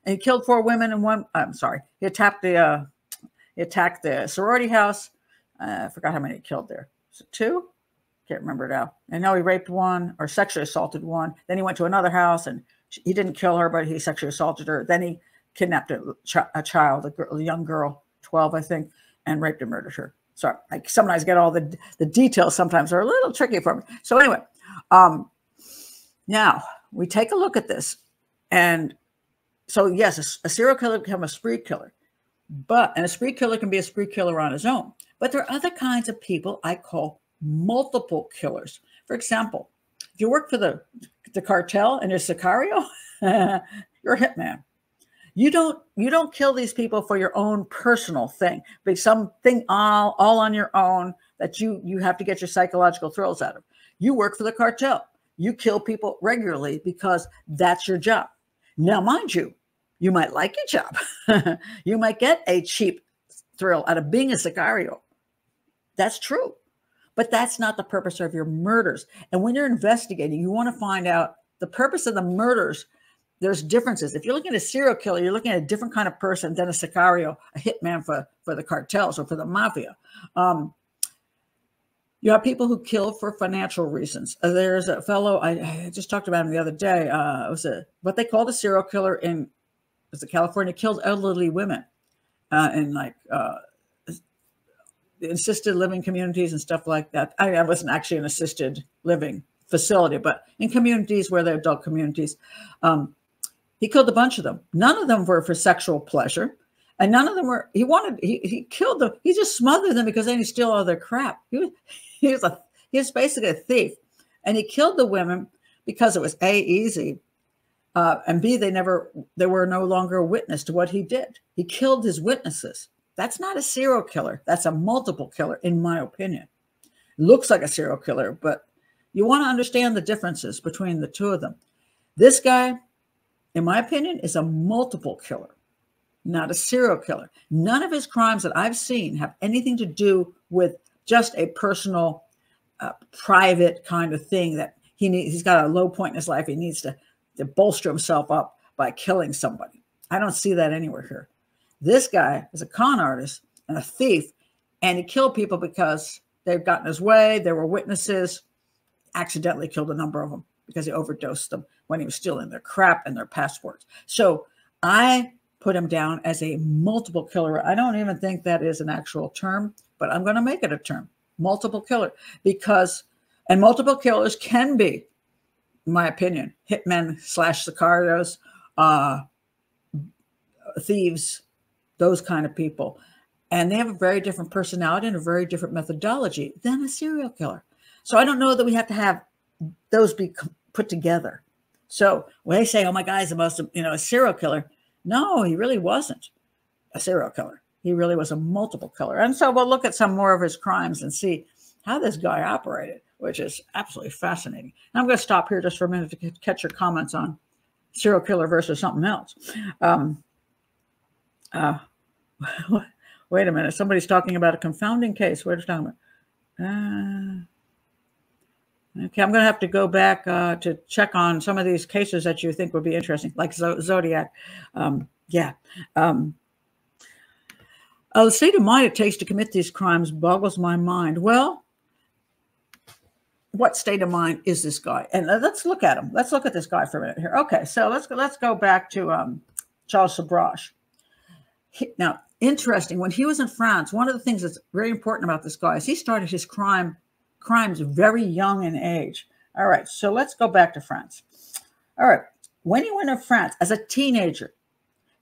And he killed 4 women and one, I'm sorry, he attacked the sorority house. I forgot how many he killed there. Was it 2? Can't remember now. I know he raped 1 or sexually assaulted 1. Then he went to another house and he didn't kill her, but he sexually assaulted her. Then he kidnapped a child, a young girl, 12, I think, and raped and murdered her. Sorry, I sometimes get all the details. Sometimes are a little tricky for me. So anyway, now we take a look at this. And so yes, a serial killer can become a spree killer. And a spree killer can be a spree killer on his own. But there are other kinds of people I call multiple killers. For example, if you work for the cartel and you're Sicario, you're a hitman. You don't kill these people for your own personal thing, but something all on your own that you have to get your psychological thrills out of. You work for the cartel. You kill people regularly because that's your job. Now, mind you, you might like your job. You might get a cheap thrill out of being a Sicario. That's true. But that's not the purpose of your murders. And when you're investigating, you want to find out the purpose of the murders. There's differences. If you're looking at a serial killer, you're looking at a different kind of person than a Sicario, a hitman for the cartels or for the mafia. You have people who kill for financial reasons. There's a fellow, I just talked about him the other day. It was what they called a serial killer in California, killed elderly women in like assisted living communities and stuff like that. I wasn't actually an assisted living facility, but in communities where they're adult communities, he killed a bunch of them. None of them were for sexual pleasure. And none of them were, he killed them. He just smothered them because they didn't steal all their crap. He was basically a thief. And he killed the women because it was A, easy, and B, they were no longer a witness to what he did. He killed his witnesses. That's not a serial killer. That's a multiple killer, in my opinion. Looks like a serial killer, but you want to understand the differences between the two of them. This guy, in my opinion, is a multiple killer, not a serial killer. None of his crimes that I've seen have anything to do with just a personal, private kind of thing that he's got a low point in his life. He needs to bolster himself up by killing somebody. I don't see that anywhere here. This guy is a con artist and a thief, and he killed people because they've gotten his way. There were witnesses, accidentally killed a number of them because he overdosed them when he was stealing their crap and their passports. So I put him down as a multiple killer. I don't even think that is an actual term, but I'm going to make it a term, multiple killer, and multiple killers can be, in my opinion, hitmen / sicarios, thieves, those kind of people. And they have a very different personality and a very different methodology than a serial killer. So I don't know that we have to have those be put together. So when they say, oh, my guy's the most, a serial killer. No, he really wasn't a serial killer. he really was a multiple killer. And so we'll look at some more of his crimes and see how this guy operated, which is absolutely fascinating. And I'm going to stop here just for a minute to catch your comments on serial killer versus something else. Wait a minute. Somebody's talking about a confounding case. What are you talking about? Okay, I'm going to have to go back to check on some of these cases that you think would be interesting, like Zodiac. The state of mind it takes to commit these crimes boggles my mind. Well, what state of mind is this guy? And let's look at him. Let's look at this guy for a minute here. Okay, so let's go back to Charles Sobhraj. Now, interesting, when he was in France, one of the things that's very important about this guy is he started his crimes very young in age. All right, so let's go back to France. All right, when he went to France as a teenager,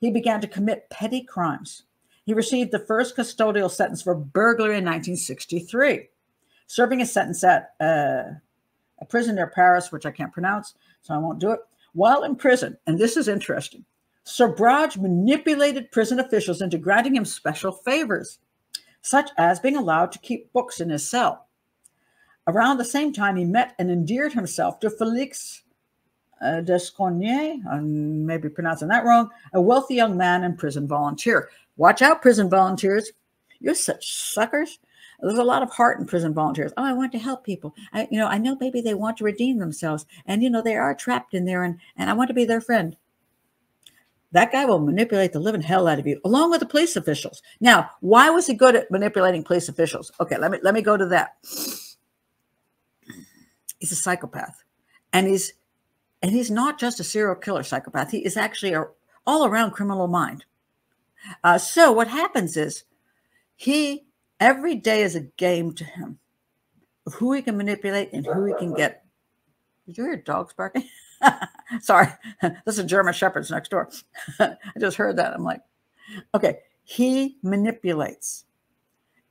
he began to commit petty crimes. He received the first custodial sentence for burglary in 1963, serving a sentence at a prison near Paris, which I can't pronounce, so I won't do it. While in prison, and this is interesting, Sobhraj manipulated prison officials into granting him special favors, such as being allowed to keep books in his cell. Around the same time, he met and endeared himself to Felix Descornier, I'm maybe pronouncing that wrong, a wealthy young man and prison volunteer. Watch out, prison volunteers. You're such suckers. There's a lot of heart in prison volunteers. Oh, I want to help people. I know maybe they want to redeem themselves. And, they are trapped in there and I want to be their friend. That guy will manipulate the living hell out of you, along with the police officials. Now, why was he good at manipulating police officials? Okay, let me go to that. He's a psychopath. And he's not just a serial killer psychopath. He is actually an all-around criminal mind. So what happens is every day is a game to him of who he can manipulate and who he can get. Did you hear dogs barking? Sorry, this is German Shepherds next door. I just heard that. I'm like, okay, he manipulates.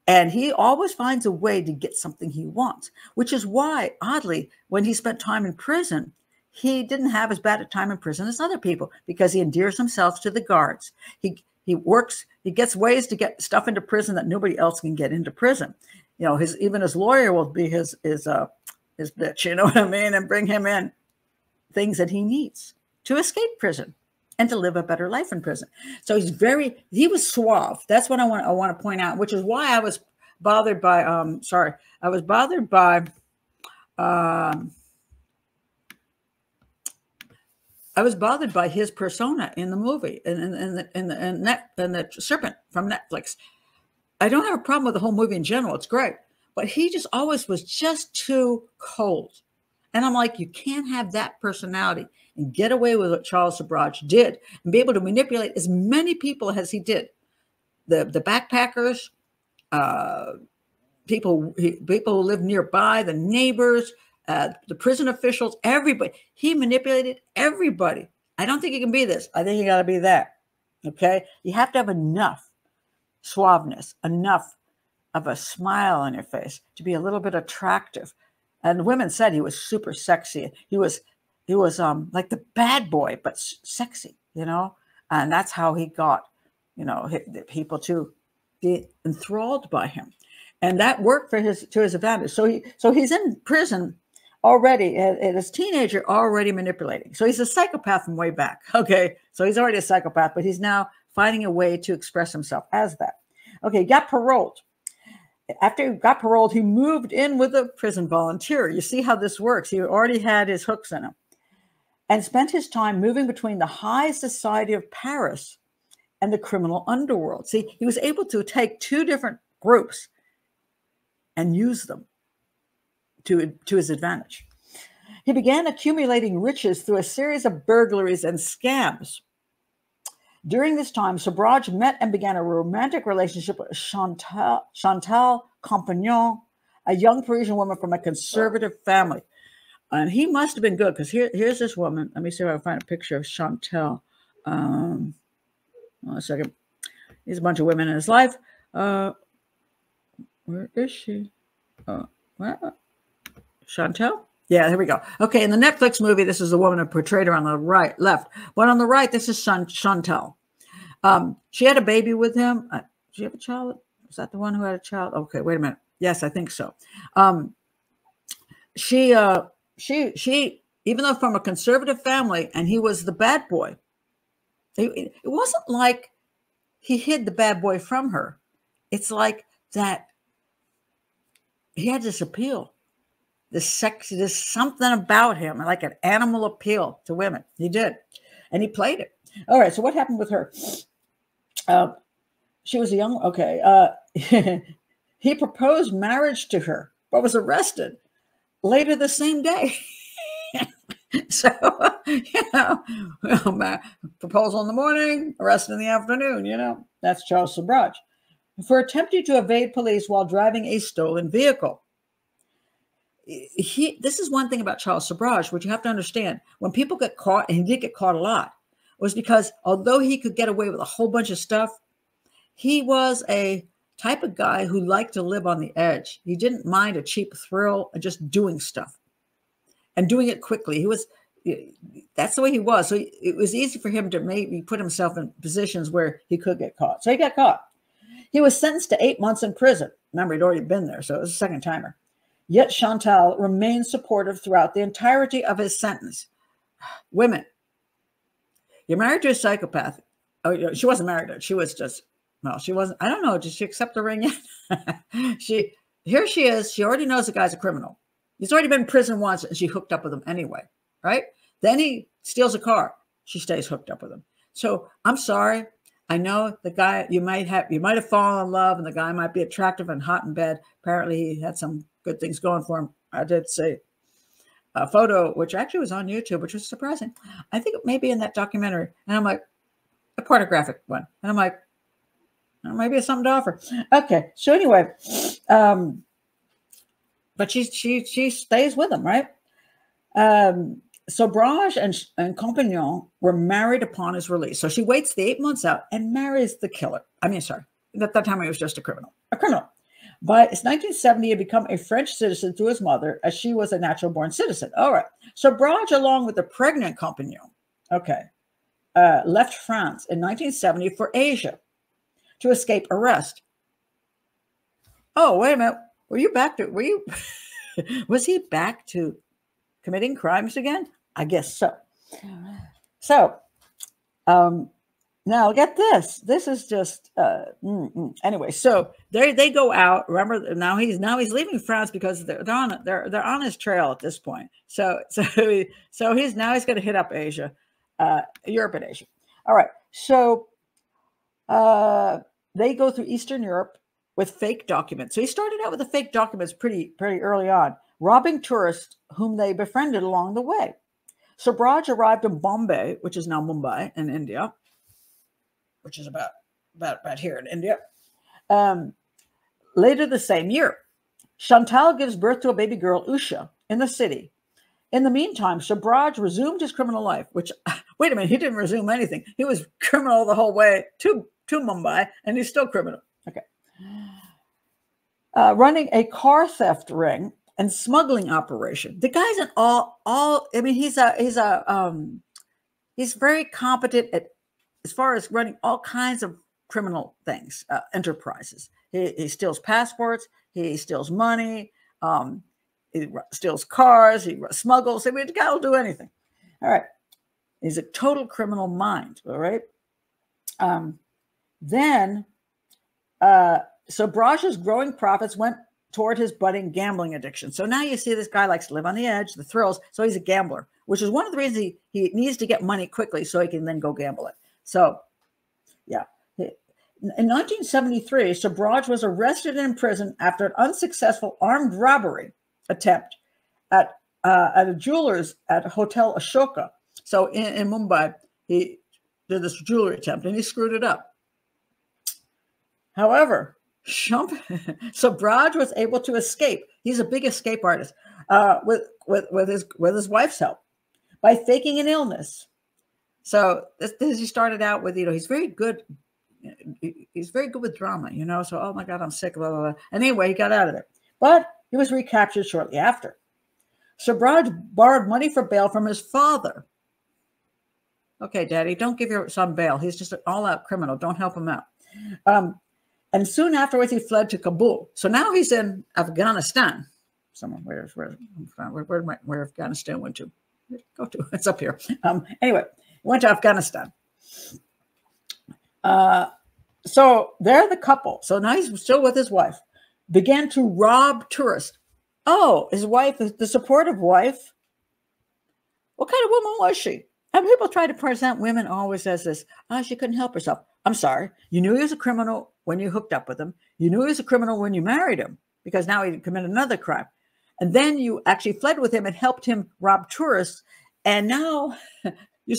And he always finds a way to get something he wants, which is why, oddly, when he spent time in prison, he didn't have as bad a time in prison as other people because he endears himself to the guards. He works, he gets ways to get stuff into prison that nobody else can get into prison. Even his lawyer will be his bitch, you know what I mean? And bring him in things that he needs to escape prison and to live a better life in prison. So he was suave. That's what I want to point out, which is why I was bothered by, I was bothered by his persona in the movie and the Serpent from Netflix. I don't have a problem with the whole movie in general. It's great. But he just always was just too cold. And I'm like, you can't have that personality and get away with what Charles Sobhraj did and be able to manipulate as many people as he did. The backpackers, people who lived nearby, the neighbors, the prison officials, everybody. He manipulated everybody. I don't think he can be this. I think you got to be that. Okay? You have to have enough suaveness, enough of a smile on your face to be a little bit attractive. And women said he was super sexy. He was like the bad boy, but sexy, and that's how he got, people to be enthralled by him. And that worked to his advantage. So he's in prison already as a teenager, already manipulating. So he's a psychopath from way back. Okay. So he's already a psychopath, but he's now finding a way to express himself as that. Okay. He got paroled. After he got paroled, he moved in with a prison volunteer. You see how this works. He already had his hooks in him and spent his time moving between the high society of Paris and the criminal underworld. See, he was able to take two different groups and use them to his advantage. He began accumulating riches through a series of burglaries and scams. During this time, Sobhraj met and began a romantic relationship with Chantel Compagnon, a young Parisian woman from a conservative family. And he must have been good because here's this woman. Let me see if I can find a picture of Chantel. Hold on a second. There's a bunch of women in his life. Where is she? Chantel? Yeah, here we go. Okay, in the Netflix movie, this is the woman who portrayed her on the left. But on the right, this is Chantel. She had a baby with him. Did you have a child? Was that the one who had a child? Okay, wait a minute. Yes, I think so. Um, she, even though from a conservative family, and he was the bad boy, it wasn't like he hid the bad boy from her. It's like that he had this appeal, this sexy, there's something about him, like an animal appeal to women. He did, and he played it. All right, so what happened with her? She was a young, he proposed marriage to her, but was arrested later the same day. So, proposal in the morning, arrested in the afternoon, that's Charles Sobhraj for attempting to evade police while driving a stolen vehicle. This is one thing about Charles Sobhraj, which you have to understand. When people get caught, and he did get caught a lot, was because although he could get away with a whole bunch of stuff, he was a type of guy who liked to live on the edge. He didn't mind a cheap thrill and just doing stuff and doing it quickly. That's the way he was. So it was easy for him to maybe put himself in positions where he could get caught. So he got caught. He was sentenced to 8 months in prison. Remember, he'd already been there, so it was a second timer. Yet Chantel remained supportive throughout the entirety of his sentence. Women, you're married to a psychopath. Oh, she wasn't married. She was just, well, she wasn't. I don't know. Did she accept the ring yet? Here she is. She already knows the guy's a criminal. He's already been in prison once, and she hooked up with him anyway, right? Then he steals a car. She stays hooked up with him. So I'm sorry. I know the guy, you might have fallen in love, and the guy might be attractive and hot in bed. Apparently he had some good things going for him. I did see a photo, which actually was on YouTube, which was surprising. I think it may be in that documentary. And I'm like, a pornographic one. And I'm like, oh, maybe it's something to offer. Okay. So anyway, but she stays with him, right? Sobhraj and compagnon were married upon his release. So she waits the 8 months out and marries the killer. I mean, sorry, at that time he was just a criminal. By 1970, he had become a French citizen through his mother, as she was a natural-born citizen. All right. Sobhraj, along with the pregnant compagnon, left France in 1970 for Asia to escape arrest. Oh, wait a minute. Was he back to committing crimes again? I guess so. So, now get this. This is just anyway. So they go out. Remember, now he's leaving France because they're on his trail at this point. So he's going to hit up Asia, Europe and Asia. All right. So they go through Eastern Europe with fake documents. So he started out with the fake documents pretty early on, robbing tourists whom they befriended along the way. Sobhraj arrived in Bombay, which is now Mumbai in India, which is about here in India. Later the same year, Chantal gives birth to a baby girl, Usha, in the city. In the meantime, Sobhraj resumed his criminal life, which, wait a minute, he didn't resume anything. He was criminal the whole way to Mumbai, and he's still criminal. Okay. Running a car theft ring and smuggling operation. The guy's an I mean, he's very competent at, as far as running all kinds of criminal things, enterprises. He steals passports, he steals money, he steals cars, he smuggles. I mean, the guy will do anything. All right. He's a total criminal mind. All right. Then Sobhraj's growing profits went toward his budding gambling addiction. So now you see this guy likes to live on the edge, the thrills. So he's a gambler, which is one of the reasons he needs to get money quickly so he can then go gamble it. So, yeah. In 1973, Sobhraj was arrested and imprisoned after an unsuccessful armed robbery attempt at a jeweler's at Hotel Ashoka. So in Mumbai, he did this jewelry attempt and he screwed it up. However, Sobhraj was able to escape. He's a big escape artist with his wife's help by faking an illness. So this he started out with, he's very good. He's very good with drama, So, oh my God, I'm sick, blah, blah, blah. Anyway, he got out of there. But he was recaptured shortly after. Sobhraj borrowed money for bail from his father. Okay, Daddy, don't give your son bail. He's just an all-out criminal. Don't help him out. And soon afterwards, he fled to Kabul. So now he's in Afghanistan. Where Afghanistan went to? Go to. It's up here. Anyway, he went to Afghanistan. So they're the couple. So now he's still with his wife. Began to rob tourists. Oh, his wife is the supportive wife. What kind of woman was she? And people try to present women always as this, oh, she couldn't help herself. I'm sorry. You knew he was a criminal when you hooked up with him. You knew he was a criminal when you married him, because now he committed another crime. And then you actually fled with him and helped him rob tourists. And now you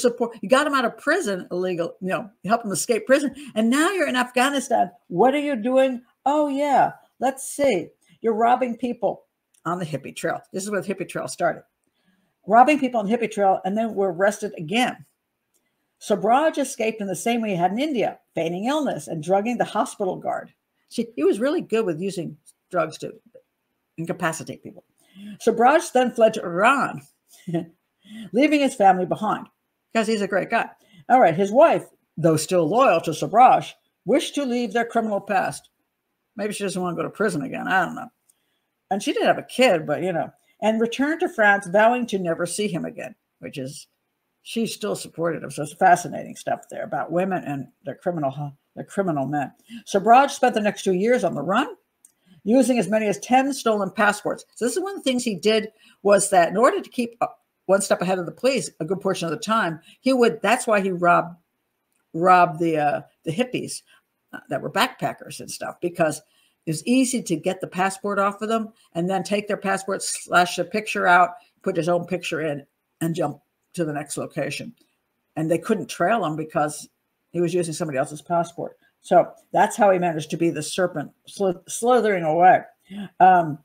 got him out of prison illegal, you helped him escape prison. And now you're in Afghanistan. What are you doing? Oh, yeah. Let's see. You're robbing people on the hippie trail. This is where the hippie trail started. Robbing people on the hippie trail, and then were arrested again. Sobhraj escaped in the same way he had in India, feigning illness and drugging the hospital guard. See, he was really good with using drugs to incapacitate people. Sobhraj then fled to Iran, leaving his family behind, because he's a great guy. All right, his wife, though still loyal to Sobhraj, wished to leave their criminal past. Maybe she doesn't want to go to prison again. I don't know. And she did have a kid, but, and returned to France, vowing to never see him again, which is, she's still supported him. So it's fascinating stuff there about women and their criminal men. Sobhraj spent the next 2 years on the run, using as many as 10 stolen passports. So this is one of the things he did, was that in order to keep one step ahead of the police a good portion of the time, that's why he robbed the hippies that were backpackers and stuff, because it was easy to get the passport off of them and then take their passport, slash a picture out, put his own picture in, and jump to the next location. And they couldn't trail him because he was using somebody else's passport. So that's how he managed to be the serpent slithering away. So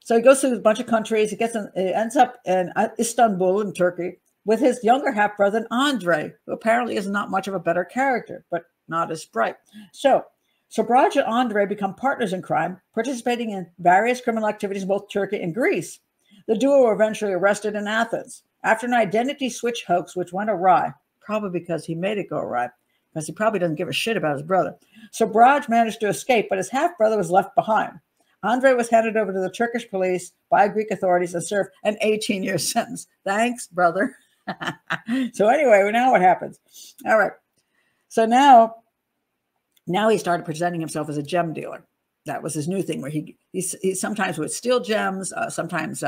he goes through a bunch of countries. He ends up in Istanbul in Turkey with his younger half-brother, Andre, who apparently is not much of a better character, but not as bright. So Sobhraj and Andre become partners in crime, participating in various criminal activities in both Turkey and Greece. The duo were eventually arrested in Athens after an identity switch hoax, which went awry, probably because he made it go awry, because he probably doesn't give a shit about his brother. Sobhraj managed to escape, but his half-brother was left behind. Andre was handed over to the Turkish police by Greek authorities and served an 18-year sentence. Thanks, brother. So anyway, now what happens? All right. So now he started presenting himself as a gem dealer. That was his new thing, where he sometimes would steal gems, sometimes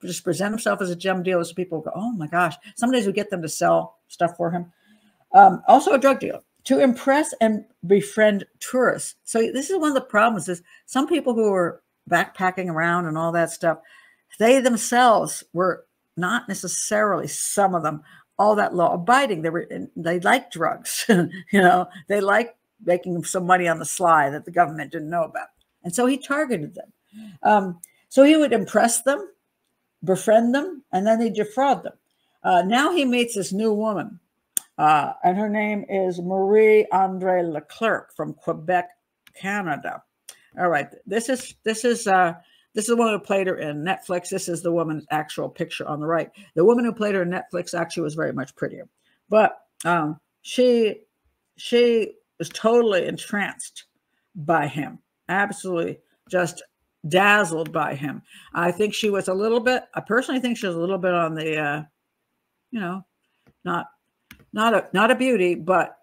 just present himself as a gem dealer, so people go, oh my gosh. Sometimes we get them to sell stuff for him. Also a drug dealer, to impress and befriend tourists. So this is one of the problems, is some people who were backpacking around and all that stuff, they themselves were not necessarily, some of them, all that law abiding. They liked drugs, they liked making some money on the sly that the government didn't know about. And so he targeted them. So he would impress them, befriend them, and then he'd defraud them. Now he meets this new woman, and her name is Marie-Andre Leclerc from Quebec, Canada. All right, this is the woman who played her in Netflix. This is the woman's actual picture on the right. The woman who played her in Netflix actually was very much prettier, but she was totally entranced by him, absolutely just dazzled by him. I think she was I personally think she was a little bit on the, not a beauty, but,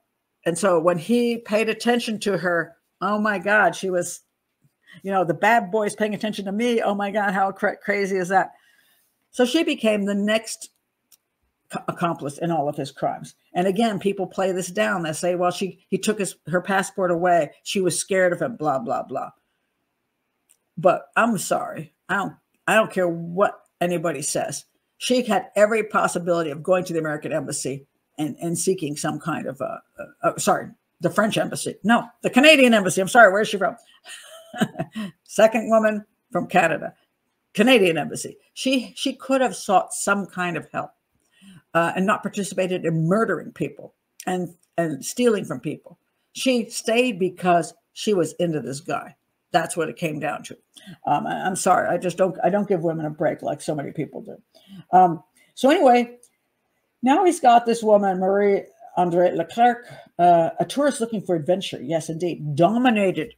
and so when he paid attention to her, oh my God, she was, the bad boy's paying attention to me. Oh my God, how crazy is that? So she became the next accomplice in all of his crimes. And again, people play this down. They say, well, he took her passport away. She was scared of him, blah, blah, blah. But I'm sorry. I don't care what anybody says. She had every possibility of going to the American embassy and seeking some kind of, the French embassy. No, the Canadian embassy. I'm sorry. Where's she from? Second woman from Canada, Canadian embassy. She could have sought some kind of help and not participated in murdering people and stealing from people. She stayed because she was into this guy. That's what it came down to. I'm sorry. I don't give women a break like so many people do. So anyway, now he's got this woman, Marie Andre Leclerc, a tourist looking for adventure. Yes, indeed. Dominated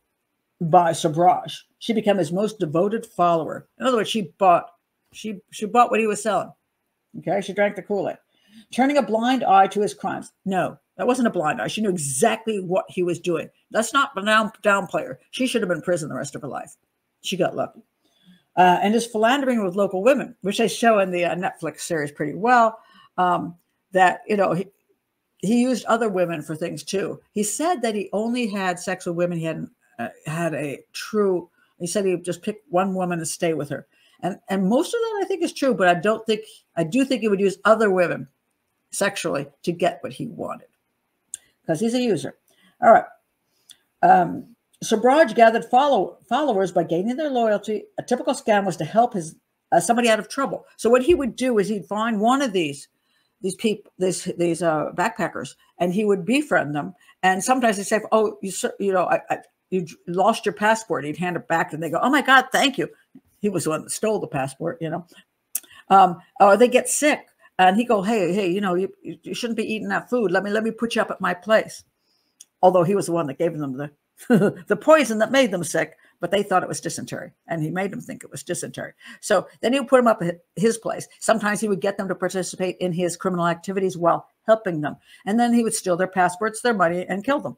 by Sobhraj. She became his most devoted follower. In other words, she bought what he was selling. Okay, she drank the Kool-Aid. Turning a blind eye to his crimes. No, that wasn't a blind eye. She knew exactly what he was doing. That's not downplay her. She should have been in prison the rest of her life. She got lucky. And his philandering with local women, which they show in the Netflix series pretty well, that, he used other women for things too. He said that he only had sex with women he hadn't he said he would just pick one woman to stay with her. And most of that I think is true, but I do think he would use other women sexually to get what he wanted because he's a user. All right. Sobhraj gathered followers by gaining their loyalty. A typical scam was to help somebody out of trouble. So what he would do is he'd find one of these people, these backpackers, and he would befriend them. And sometimes they'd say, "Oh, you lost your passport." He'd hand it back, and they go, "Oh my God, thank you." He was the one that stole the passport, Or they get sick, and he go, "Hey, you shouldn't be eating that food. Let me put you up at my place." Although he was the one that gave them the the poison that made them sick, but they thought it was dysentery, and he made them think it was dysentery. So then he would put them up at his place. Sometimes he would get them to participate in his criminal activities while helping them. And then he would steal their passports, their money, and kill them.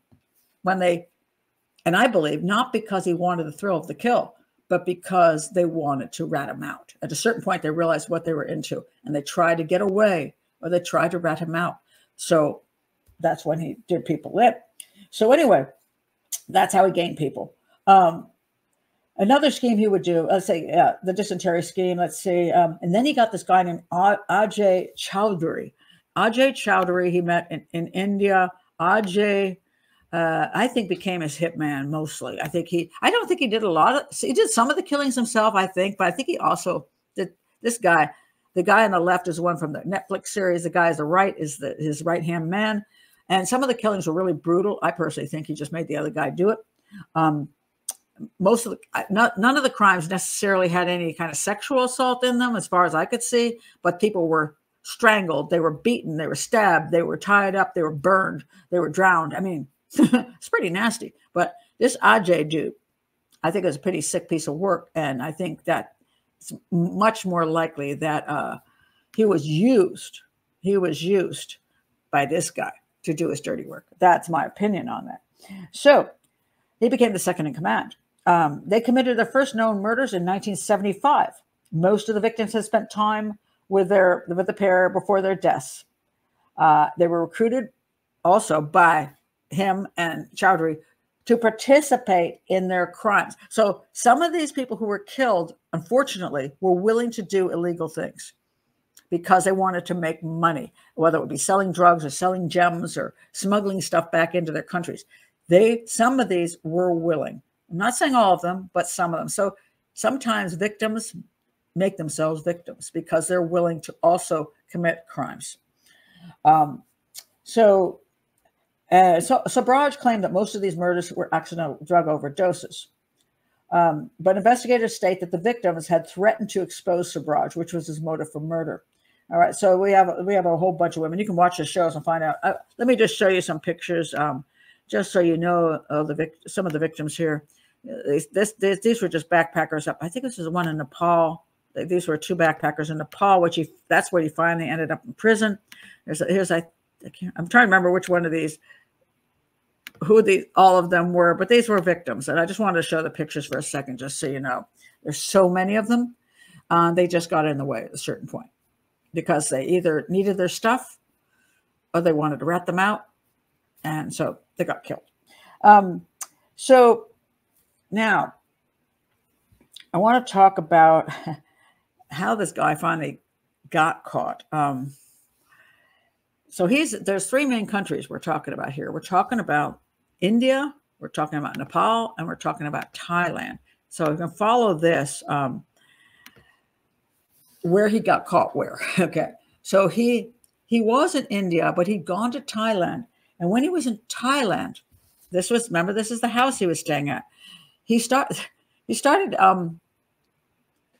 And I believe not because he wanted the thrill of the kill, but because they wanted to rat him out. At a certain point, they realized what they were into, and they tried to get away, or they tried to rat him out. So that's when he did people in. So anyway, that's how he gained people. Another scheme he would do, let's say the dysentery scheme, let's see. And then he got this guy named Ajay Chowdhury. Ajay Chowdhury, he met in India. Ajay, I think, became his hitman mostly. I don't think he did a lot he did some of the killings himself, I think, but I think he also did this guy. The guy on the left is one from the Netflix series. The guy on the right is his right-hand man. And some of the killings were really brutal. I personally think he just made the other guy do it. None of the crimes necessarily had any kind of sexual assault in them, as far as I could see. But people were strangled, they were beaten, they were stabbed, they were tied up, they were burned, they were drowned. I mean, it's pretty nasty. But this Ajay dude, I think, is a pretty sick piece of work, and I think that it's much more likely that he was used by this guy to do his dirty work. That's my opinion on that. So he became the second in command. They committed their first known murders in 1975. Most of the victims had spent time with the pair before their deaths. They were recruited also by him and Chowdhury to participate in their crimes. So some of these people who were killed, unfortunately, were willing to do illegal things because they wanted to make money, whether it would be selling drugs or selling gems or smuggling stuff back into their countries. Some of these were willing. I'm not saying all of them, but some of them. So sometimes victims make themselves victims because they're willing to also commit crimes. So Sobhraj claimed that most of these murders were accidental drug overdoses. But investigators state that the victims had threatened to expose Sobhraj, which was his motive for murder. All right, so we have a whole bunch of women. You can watch the shows and find out. Let me just show you some pictures, just so you know some of the victims here. These were just backpackers up. I think this is one in Nepal. These were two backpackers in Nepal, that's where he finally ended up in prison. I'm trying to remember which one of these, all of them were, but these were victims. And I just wanted to show the pictures for a second, just so you know. There's so many of them. They just got in the way at a certain point because they either needed their stuff or they wanted to rat them out. And so they got killed. So now I want to talk about how this guy finally got caught. So there's three main countries we're talking about here. We're talking about India, we're talking about Nepal, and we're talking about Thailand. So you can follow this, where he got caught where. Okay. So he was in India, but he'd gone to Thailand. And when he was in Thailand, this is the house he was staying at. He started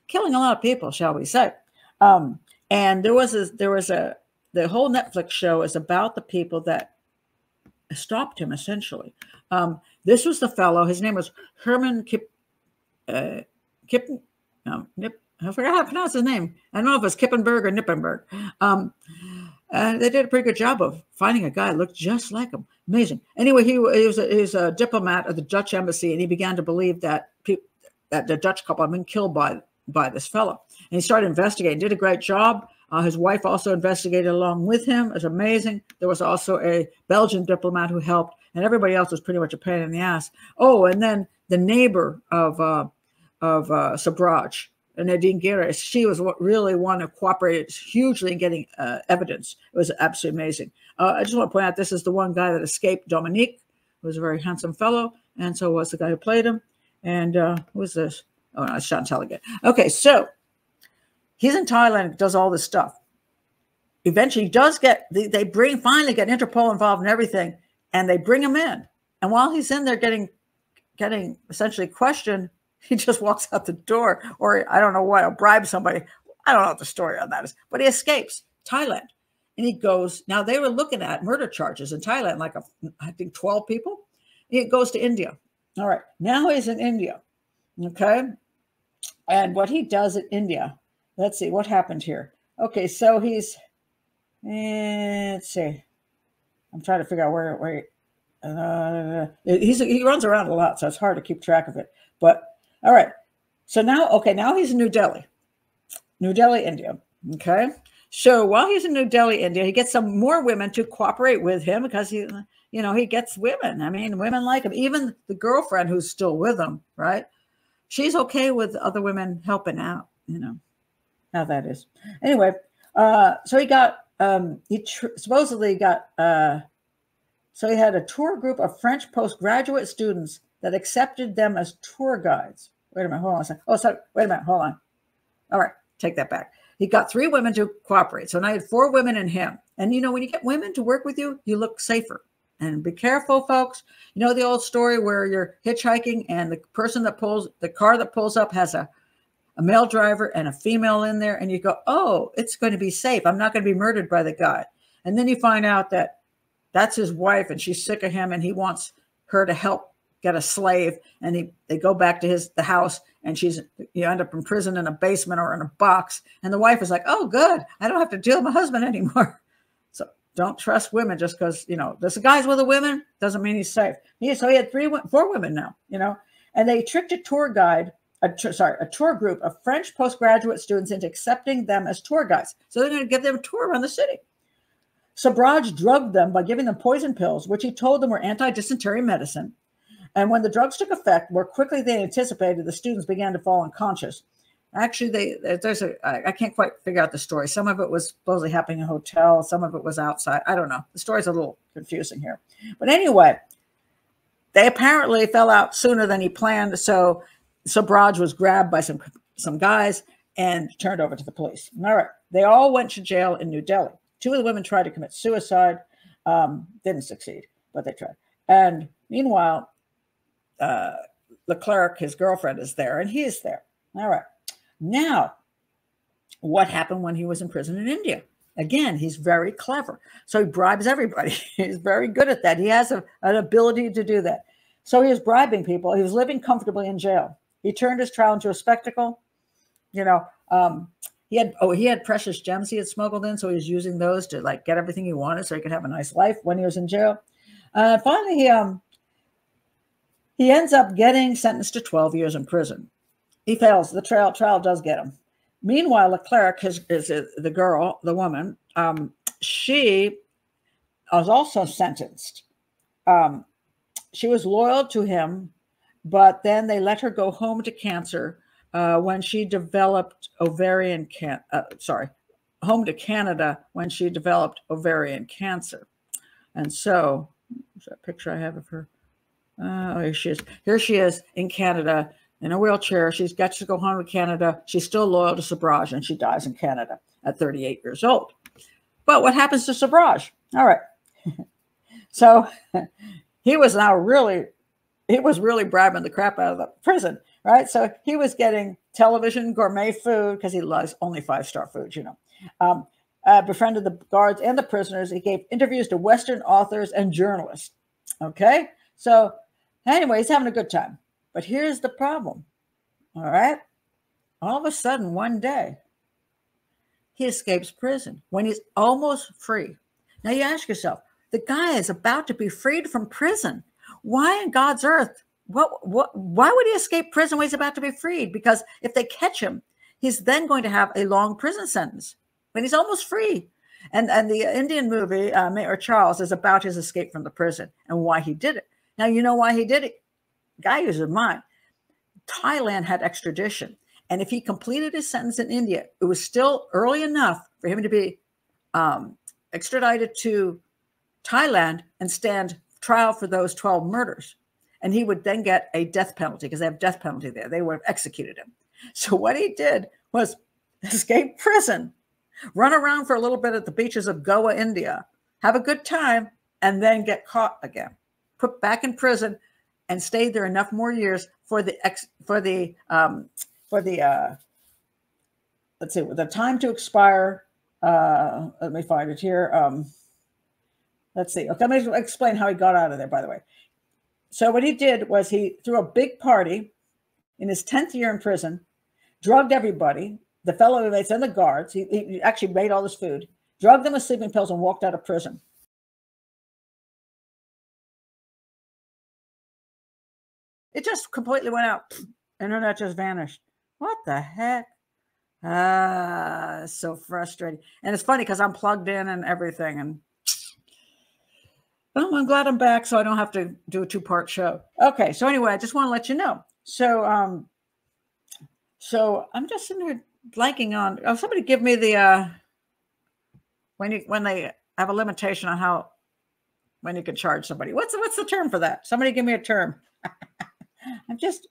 killing a lot of people, shall we say. And there was the whole Netflix show is about the people that stopped him, essentially. This was the fellow, his name was Herman I forgot how to pronounce his name. I don't know if it's Kippenberg or Nippenberg. They did a pretty good job of finding a guy that looked just like him. Amazing. Anyway, he was a diplomat of the Dutch embassy, and he began to believe that that the Dutch couple had been killed by this fellow. And he started investigating, did a great job. His wife also investigated along with him. It was amazing. There was also a Belgian diplomat who helped, and everybody else was pretty much a pain in the ass. Oh, and then the neighbor of Sobhraj, Nadine Gires, she was really one who cooperated hugely in getting evidence. It was absolutely amazing. I just want to point out, this is the one guy that escaped, Dominique, who was a very handsome fellow, and so was the guy who played him. And who was this? Oh, no, it's Chantel again. Okay, so he's in Thailand, does all this stuff. Eventually, he does get, finally get Interpol involved in everything, and they bring him in. And while he's in there getting essentially questioned, he just walks out the door, or I don't know what, or bribes somebody. I don't know what the story on that is, but he escapes Thailand. And he goes, now they were looking at murder charges in Thailand, like I think 12 people. He goes to India. All right, now he's in India, okay? And what he does in India, let's see, what happened here? Okay, so he's, let's see. I'm trying to figure out where he runs around a lot, so it's hard to keep track of it. But all right, so now he's in New Delhi, India. Okay, so while he's in New Delhi, India, he gets some more women to cooperate with him because he gets women. I mean, women like him. Even the girlfriend who's still with him, right? She's okay with other women helping out. You know how that is. Anyway, so he got supposedly got. So he had a tour group of French postgraduate students that accepted them as tour guides. Wait a minute, hold on a second. Oh, sorry, wait a minute, hold on. All right, take that back. He got 3 women to cooperate. So now he had 4 women and him. And you know, when you get women to work with you, you look safer. And be careful, folks. You know the old story where you're hitchhiking and the car that pulls up has a male driver and a female in there, and you go, oh, it's going to be safe. I'm not going to be murdered by the guy. And then you find out that that's his wife and she's sick of him and he wants her to help get a slave, and they go back to the house, and you end up in prison in a basement or in a box, and the wife is like, oh, good, I don't have to deal with my husband anymore. So don't trust women just because, you know, this guy's with a woman doesn't mean he's safe. So he had 4 women now, you know, and they tricked a tour group of French postgraduate students into accepting them as tour guides. So they're going to give them a tour around the city. Sobhraj drugged them by giving them poison pills, which he told them were anti-dysentery medicine. And when the drugs took effect, more quickly than anticipated, the students began to fall unconscious. Actually, I can't quite figure out the story. Some of it was supposedly happening in a hotel. Some of it was outside. I don't know. The story's a little confusing here. But anyway, they apparently fell out sooner than he planned. So Sobhraj was grabbed by some guys and turned over to the police. All right. They all went to jail in New Delhi. 2 of the women tried to commit suicide. Didn't succeed, but they tried. And meanwhile, Leclerc, his girlfriend, is there, and he is there. All right. Now, what happened when he was in prison in India? Again, he's very clever. So he bribes everybody. He's very good at that. He has an ability to do that. So he was bribing people. He was living comfortably in jail. He turned his trial into a spectacle. You know, he had precious gems he had smuggled in, so he was using those to like get everything he wanted so he could have a nice life when he was in jail. Finally, he ends up getting sentenced to 12 years in prison. He fails. The trial does get him. Meanwhile, Leclerc is the girl, the woman. She was also sentenced. She was loyal to him, but then they let her go home to cancer when she developed ovarian cancer. Home to Canada when she developed ovarian cancer. And so, there's that picture I have of her. Here she is. Here she is in Canada in a wheelchair. She's got to go home to Canada. She's still loyal to Sobhraj, and she dies in Canada at 38 years old. But what happens to Sobhraj? All right. So he was really bribing the crap out of the prison, right? So he was getting television, gourmet food, because he loves only 5-star food, you know. befriended the guards and the prisoners. He gave interviews to Western authors and journalists. Okay, so anyway, he's having a good time. But here's the problem. All right, all of a sudden, one day, he escapes prison when he's almost free. Now you ask yourself, the guy is about to be freed from prison. Why in God's earth? Why would he escape prison when he's about to be freed? Because if they catch him, he's then going to have a long prison sentence when he's almost free. And the Indian movie, Mayor Charles, is about his escape from the prison and why he did it. Now, you know why he did it? Guy uses his mind. Thailand had extradition. And if he completed his sentence in India, it was still early enough for him to be extradited to Thailand and stand trial for those 12 murders. And he would then get a death penalty because they have death penalty there. They would have executed him. So what he did was escape prison, run around for a little bit at the beaches of Goa, India, have a good time, and then get caught again, put back in prison, and stayed there enough more years for the let's see, the time to expire. Let me find it here. Let's see. Okay, let me explain how he got out of there, by the way. So what he did was he threw a big party in his 10th year in prison, drugged everybody, the fellow inmates and the guards. He actually made all this food, drugged them with sleeping pills, and walked out of prison. It just completely went out. Internet just vanished. What the heck? So frustrating. And it's funny because I'm plugged in and everything. And well, I'm glad I'm back so I don't have to do a 2-part show. Okay, so anyway, I just want to let you know. So so I'm just sitting here blanking on. Oh, somebody give me the when they have a limitation on how when you can charge somebody. What's the term for that? Somebody give me a term. I'm just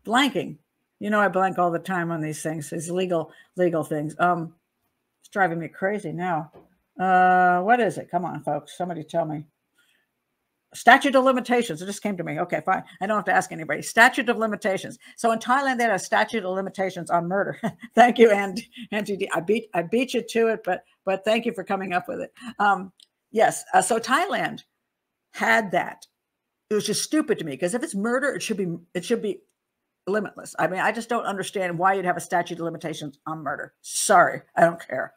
blanking. You know, I blank all the time on these things, these legal things. It's driving me crazy now. What is it? Come on, folks. Somebody tell me. Statute of limitations. It just came to me. Okay, fine. I don't have to ask anybody. Statute of limitations. So in Thailand, they had a statute of limitations on murder. Thank you, Angie. I beat you to it, but thank you for coming up with it. Yes. So Thailand had that. It was just stupid to me because if it's murder, it should be limitless. I mean, I just don't understand why you'd have a statute of limitations on murder. Sorry, I don't care.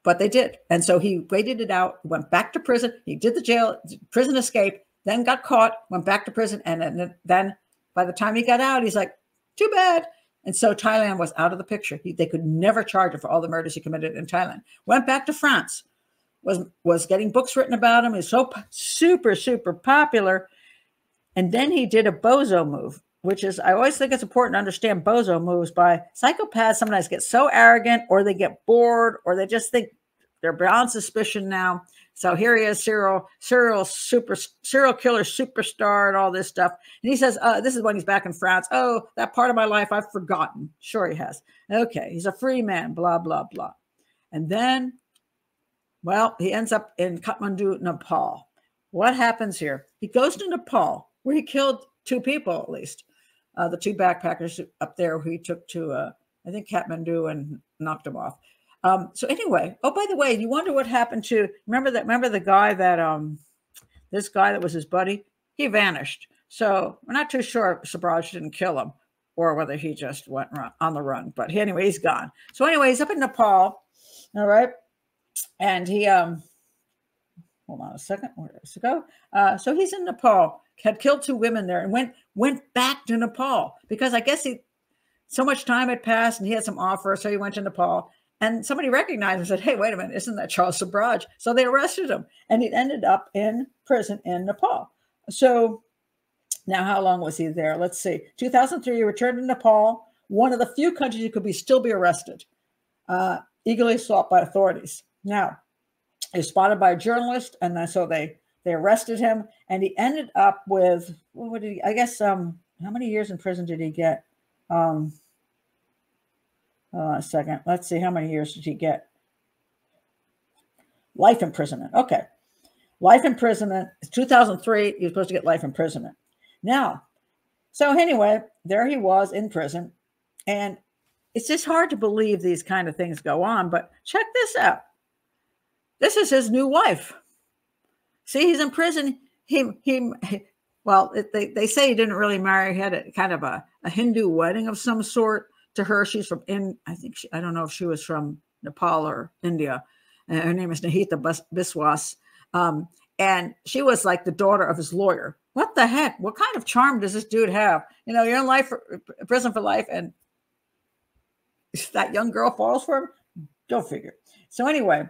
But they did. And so he waited it out, went back to prison. He did the prison escape, then got caught, went back to prison. And then by the time he got out, he's like, too bad. And so Thailand was out of the picture. They could never charge him for all the murders he committed in Thailand. Went back to France, was getting books written about him. He's so super, super popular. And then he did a bozo move, which is, I always think it's important to understand bozo moves by psychopaths. Sometimes get so arrogant or they get bored or they just think they're beyond suspicion now. So here he is, serial killer superstar and all this stuff. And he says, this is when he's back in France. Oh, that part of my life I've forgotten. Sure he has. Okay, he's a free man, blah, blah, blah. And then, well, he ends up in Kathmandu, Nepal. What happens here? He goes to Nepal, where he killed 2 people at least. The 2 backpackers up there who he took to, I think, Kathmandu and knocked him off. So anyway, oh, by the way, you wonder what happened to, remember the guy that, this guy that was his buddy? He vanished. So we're not too sure if Sobhraj didn't kill him or whether he just went on the run. But anyway, he's gone. So anyway, he's up in Nepal, all right? And he, hold on a second, where does it go? So he's in Nepal, had killed 2 women there and went back to Nepal because I guess so much time had passed and he had some offer. So he went to Nepal and somebody recognized him and said, hey, wait a minute, isn't that Charles Sobhraj? So they arrested him and he ended up in prison in Nepal. So now how long was he there? Let's see. 2003, he returned to Nepal, one of the few countries he could still be arrested, eagerly sought by authorities. Now, he was spotted by a journalist, and then so they arrested him, and he ended up with, what did he, I guess, how many years in prison did he get? A second. Let's see, how many years did he get? Life imprisonment. Okay. Life imprisonment. 2003, he was supposed to get life imprisonment. Now, so anyway, there he was in prison, and It's just hard to believe these kind of things go on, but check this out. This is his new wife. See, he's in prison. Well, they say he didn't really marry. He had a kind of a Hindu wedding of some sort to her. She's from, I don't know if she was from Nepal or India. Her name is Nahita Biswas. And she was like the daughter of his lawyer. What the heck? What kind of charm does this dude have? You know, you're in prison for life, and that young girl falls for him. Go figure. So anyway,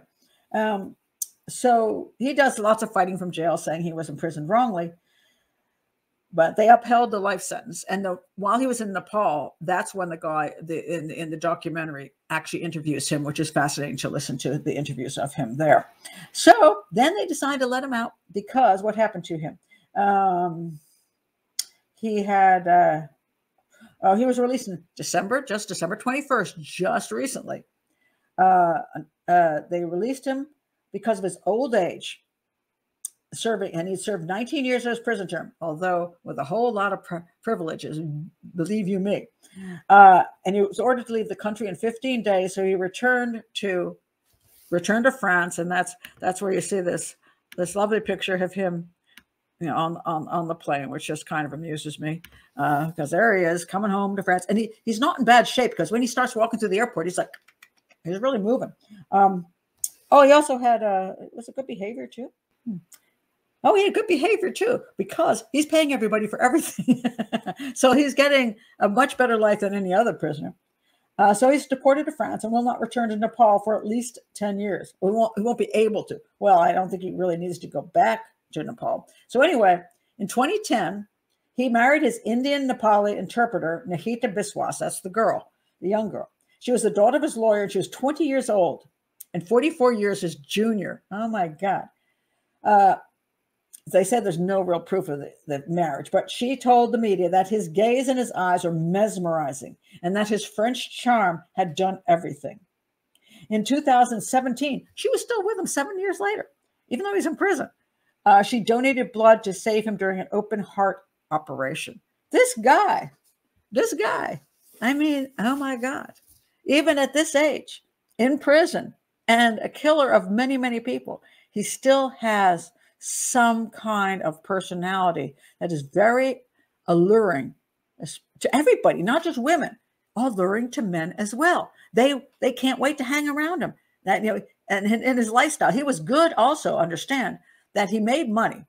so he does lots of fighting from jail, saying he was imprisoned wrongly, but they upheld the life sentence. And while he was in Nepal, that's when the guy in the documentary actually interviews him, which is fascinating to listen to the interviews of him there. So then they decided to let him out because what happened to him? He had, he was released in December 21st, just recently. They released him because of his old age, and he served 19 years of his prison term, although with a whole lot of privileges, believe you me. And he was ordered to leave the country in 15 days, so he returned to France, and that's where you see this lovely picture of him, you know, on the plane, which just kind of amuses me, because there he is coming home to France, and he's not in bad shape, because when he starts walking through the airport, he's really moving. Oh, he also had was it good behavior too? Oh, he had good behavior too, because he's paying everybody for everything. So he's getting a much better life than any other prisoner. So he's deported to France and will not return to Nepal for at least 10 years. He won't be able to. Well, I don't think he really needs to go back to Nepal. So anyway, in 2010, he married his Indian Nepali interpreter, Nahita Biswas. That's the girl, the young girl. She was the daughter of his lawyer, and she was 20 years old and 44 years his junior. Oh, my God. They said there's no real proof of the marriage, but she told the media that his gaze and his eyes were mesmerizing and that his French charm had done everything. In 2017, she was still with him 7 years later, even though he's in prison. She donated blood to save him during an open heart operation. This guy, I mean, oh my God, even at this age, in prison and a killer of many, many people, he still has some kind of personality that is very alluring to everybody, not just women, alluring to men as well. They can't wait to hang around him. That, you know, and in his lifestyle, he was good. Also, understand that he made money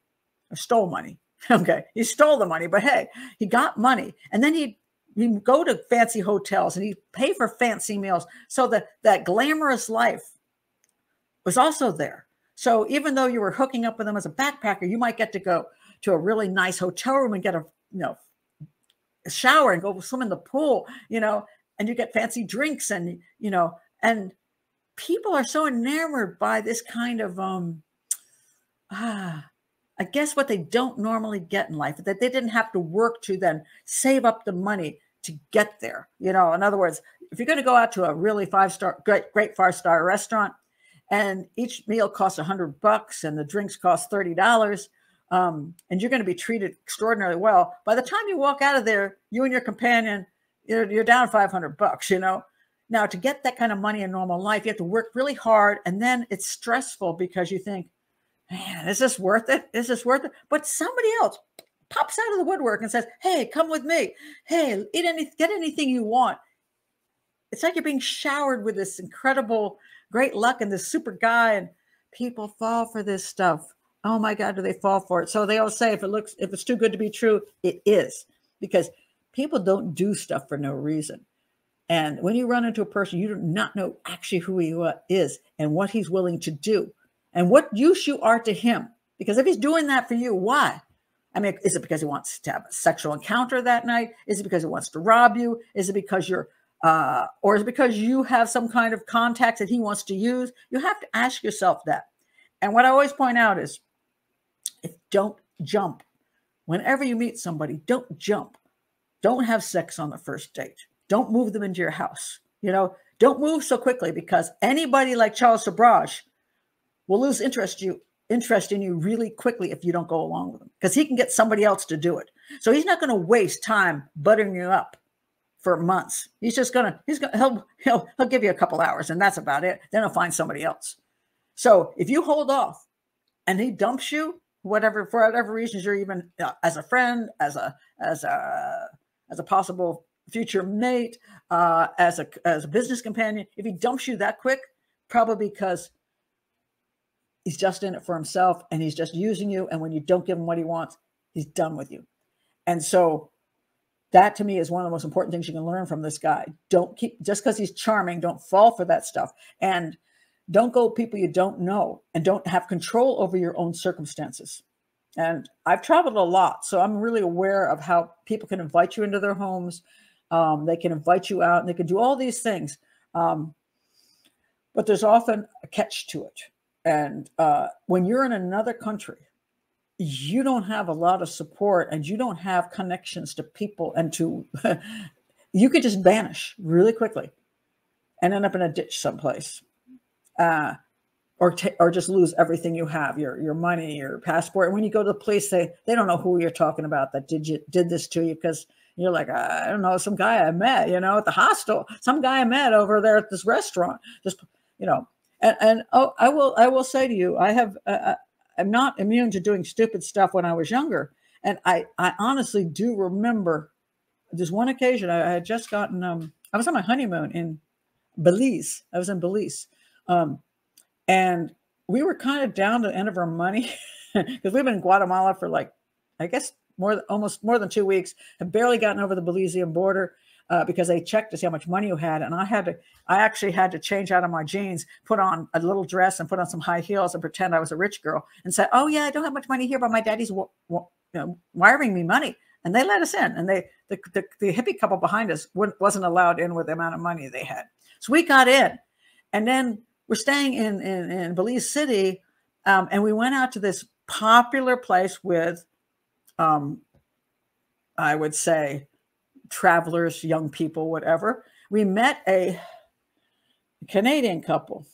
or stole money. Okay, he stole the money, but hey, he got money, and then he'd go to fancy hotels and he'd pay for fancy meals. So that glamorous life was also there. So even though you were hooking up with him as a backpacker, you might get to go to a really nice hotel room and get a shower and go swim in the pool, and you get fancy drinks, and and people are so enamored by this kind of I guess what they don't normally get in life, that they didn't have to work to then save up the money to get there. In other words, if you're going to go out to a really great 5-star restaurant, and each meal costs $100 and the drinks cost $30, and you're going to be treated extraordinarily well, by the time you walk out of there, you and your companion, you're down $500, Now, to get that kind of money in normal life, you have to work really hard, and then it's stressful because you think, man, is this worth it? Is this worth it? But somebody else pops out of the woodwork and says, hey, come with me. Hey, get anything you want. It's like you're being showered with this incredible great luck and this super guy, and people fall for this stuff. Oh my God, do they fall for it? So they always say, if it's too good to be true, it is, because people don't do stuff for no reason. And when you run into a person, you do not know actually who he is and what he's willing to do and what use you are to him. Because if he's doing that for you, why? I mean, is it because he wants to have a sexual encounter that night? Is it because he wants to rob you? Is it because or is it because you have some kind of contacts that he wants to use? You have to ask yourself that. And what I always point out is, don't jump. Whenever you meet somebody, don't jump. Don't have sex on the first date. Don't move them into your house. Don't move so quickly, because anybody like Charles Sobhraj will lose interest in you really quickly if you don't go along with him, because he can get somebody else to do it. So he's not going to waste time buttering you up for months. He'll give you a couple hours and that's about it. Then he'll find somebody else. So if you hold off and he dumps you, whatever, for whatever reasons, you're even as a friend, as a possible future mate, as a business companion, if he dumps you that quick, probably because he's just in it for himself and he's just using you. And when you don't give him what he wants, he's done with you. And so that to me is one of the most important things you can learn from this guy. Just because he's charming, don't fall for that stuff. And don't go with people you don't know and don't have control over your own circumstances. And I've traveled a lot, so I'm really aware of how people can invite you into their homes. They can invite you out and they can do all these things. But there's often a catch to it. And when you're in another country, you don't have a lot of support and you don't have connections to people and you could just vanish really quickly and end up in a ditch someplace. Or just lose everything you have, your money, your passport. And when you go to the police, they don't know who you're talking about that did this to you, because you're like, I don't know, some guy I met, at the hostel, some guy I met over there at this restaurant, just, and I will say to you, I'm not immune to doing stupid stuff when I was younger. And I honestly do remember this one occasion. I had just gotten, I was on my honeymoon in Belize. I was in Belize. And we were kind of down to the end of our money because we've been in Guatemala for I guess almost more than 2 weeks, have barely gotten over the Belizean border because they checked to see how much money you had. And I actually had to change out of my jeans, put on a little dress and put on some high heels and pretend I was a rich girl and say, oh yeah, I don't have much money here, but my daddy's wiring me money. And they let us in. And the hippie couple behind us wasn't allowed in with the amount of money they had. So we got in. And then we're staying in Belize City, and we went out to this popular place with, I would say, travelers, young people, whatever. We met a Canadian couple,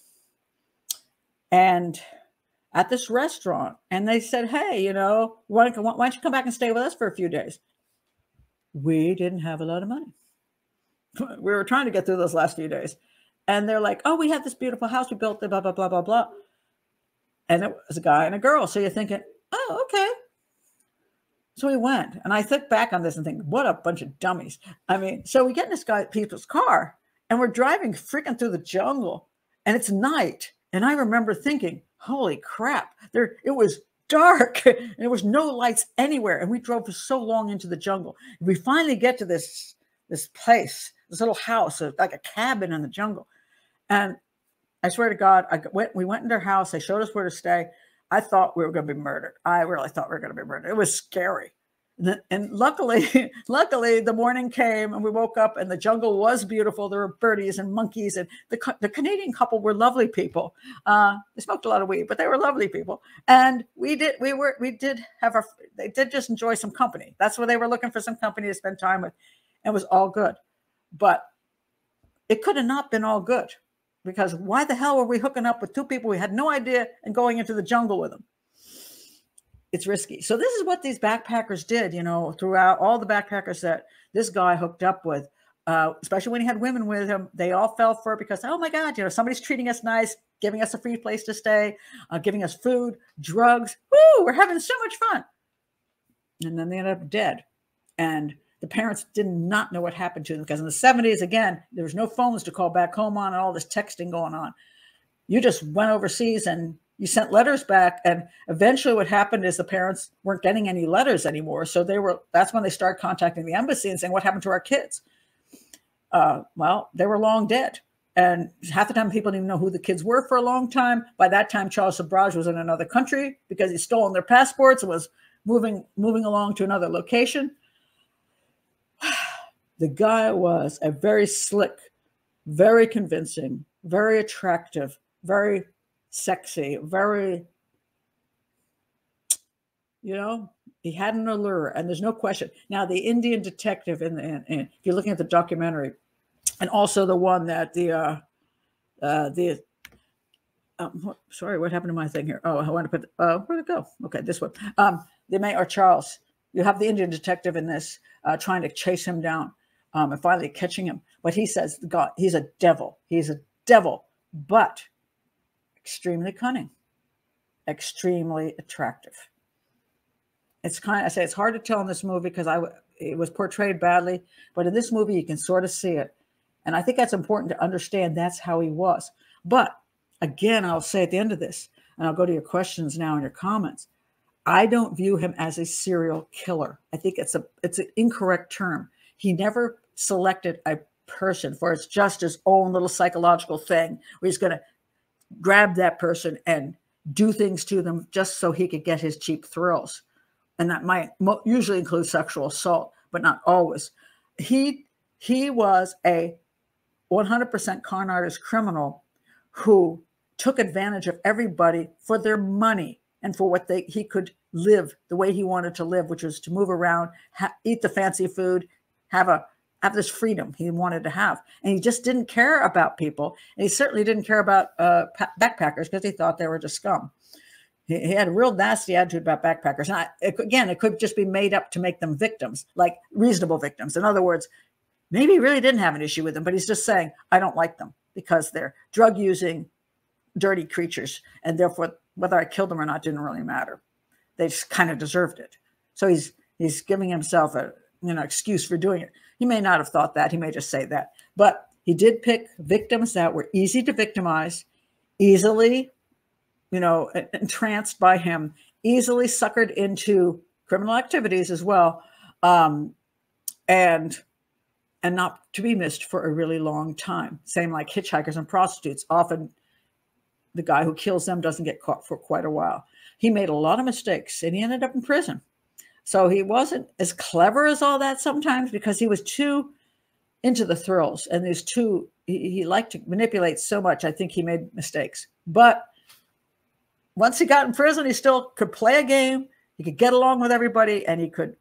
and at this restaurant, and they said, "Hey, why don't you come back and stay with us for a few days?" We didn't have a lot of money. We were trying to get through those last few days. And they're like, oh, we have this beautiful house we built, blah, blah, blah, blah, blah. And it was a guy and a girl. So you're thinking, oh, okay. So we went. And I think back on this and think, what a bunch of dummies. I mean, so we get in this people's car and we're driving freaking through the jungle and it's night. And I remember thinking, holy crap, it was dark and there was no lights anywhere. And we drove for so long into the jungle. And we finally get to this place, this little house, like a cabin in the jungle. And I swear to God, we went into their house. They showed us where to stay. I thought we were going to be murdered. I really thought we were going to be murdered. It was scary. And luckily, the morning came and we woke up and the jungle was beautiful. There were birdies and monkeys, and the Canadian couple were lovely people. They smoked a lot of weed, but they were lovely people. And they did just enjoy some company. That's where they were looking for, some company to spend time with. It was all good. But it could have not been all good, because why the hell were we hooking up with two people we had no idea and going into the jungle with them? It's risky. So this is what these backpackers did, throughout all the backpackers that this guy hooked up with, especially when he had women with him. They all fell for it because, oh my God, somebody's treating us nice, giving us a free place to stay, giving us food, drugs. Woo, we're having so much fun. And then they ended up dead. And the parents did not know what happened to them, because in the 70s, again, there was no phones to call back home on and all this texting going on. You just went overseas and you sent letters back. And eventually what happened is the parents weren't getting any letters anymore. So that's when they started contacting the embassy and saying, what happened to our kids? Well, they were long dead. And half the time people didn't even know who the kids were for a long time. By that time, Charles Sobhraj was in another country because he'd stolen their passports and was moving along to another location. The guy was a very slick, very convincing, very attractive, very sexy, very, he had an allure, and there's no question. Now, the Indian detective, if you're looking at the documentary, and also the one that sorry, what happened to my thing here? Oh, I want to put, where'd it go? Okay, this one. The Mayor Charles. You have the Indian detective in this trying to chase him down. and finally catching him. But he says, God, he's a devil. He's a devil, but extremely cunning, extremely attractive. It's I say it's hard to tell in this movie because it was portrayed badly, but in this movie you can sort of see it. And I think that's important to understand that's how he was. But again, I'll say at the end of this, and I'll go to your questions now and your comments, I don't view him as a serial killer. I think it's an incorrect term. He never selected a person for it's just his own little psychological thing where he's going to grab that person and do things to them just so he could get his cheap thrills. And that might usually include sexual assault, but not always. He was a 100% con artist criminal who took advantage of everybody for their money and for what he could live the way he wanted to live, which was to move around, eat the fancy food, have this freedom he wanted to have. And he just didn't care about people. And he certainly didn't care about backpackers because he thought they were just scum. He had a real nasty attitude about backpackers. And again, it could just be made up to make them victims, like reasonable victims. In other words, maybe he really didn't have an issue with them, but he's just saying, I don't like them because they're drug using, dirty creatures. And therefore, whether I killed them or not didn't really matter. They just kind of deserved it. So he's giving himself a excuse for doing it. He may not have thought that. He may just say that. But he did pick victims that were easy to victimize, easily entranced by him, easily suckered into criminal activities as well, and not to be missed for a really long time. Same like hitchhikers and prostitutes. Often the guy who kills them doesn't get caught for quite a while. He made a lot of mistakes and he ended up in prison. So he wasn't as clever as all that sometimes because he was too into the thrills and he liked to manipulate so much. I think he made mistakes. But once he got in prison, he still could play a game. He could get along with everybody and he could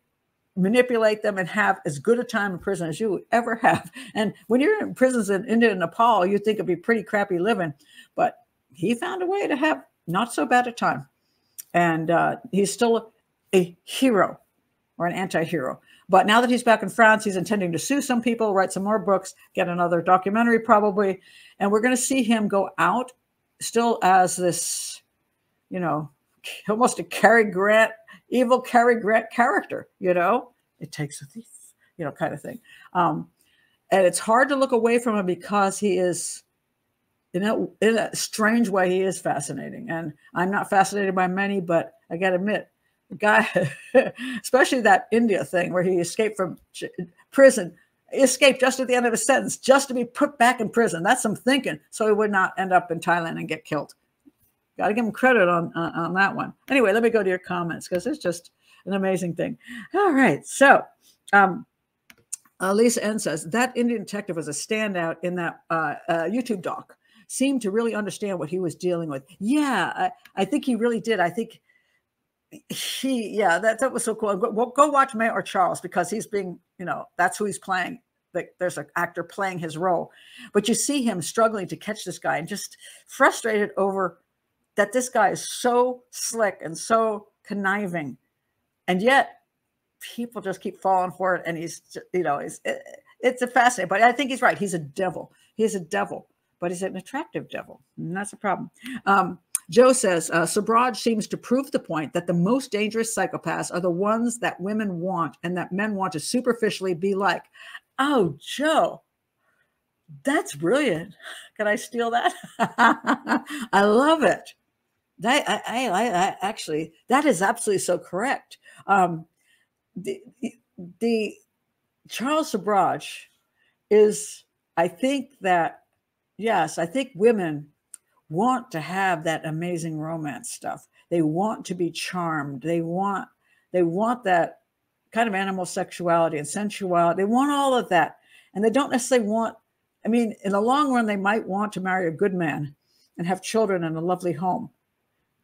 manipulate them and have as good a time in prison as you would ever have. And when you're in prisons in India and Nepal, you think it'd be pretty crappy living, but he found a way to have not so bad a time. And he's still a hero or an anti-hero. But now that he's back in France, he's intending to sue some people, write some more books, get another documentary probably. And we're going to see him go out still as this, almost a Cary Grant, evil Cary Grant character, it takes a thief, kind of thing. And it's hard to look away from him because he is, in a strange way, he is fascinating. And I'm not fascinated by many, but I got to admit, the guy, especially that India thing where he escaped from prison, escaped just at the end of his sentence, just to be put back in prison. That's some thinking, so he would not end up in Thailand and get killed. Got to give him credit on that one. Anyway, let me go to your comments because it's just an amazing thing. All right, so Lisa N says, that Indian detective was a standout in that YouTube doc. Seemed to really understand what he was dealing with. Yeah, I think he really did. I think that was so cool. Go watch May or Charles because he's being, that's who he's playing. There's an actor playing his role. But you see him struggling to catch this guy and just frustrated over that this guy is so slick and so conniving. And yet people just keep falling for it. And he's, it's a fascinating, but I think he's right. He's a devil. He's a devil. But he's an attractive devil, and that's a problem. Joe says, Sobhraj seems to prove the point that the most dangerous psychopaths are the ones that women want and that men want to superficially be like. Oh, Joe, that's brilliant. Can I steal that? I love it. I actually, that is absolutely so correct. The Charles Sobhraj is, I think that, yes, I think women want to have that amazing romance stuff. They want to be charmed. They want that kind of animal sexuality and sensuality. They want all of that. And they don't necessarily want, in the long run, they might want to marry a good man and have children and a lovely home.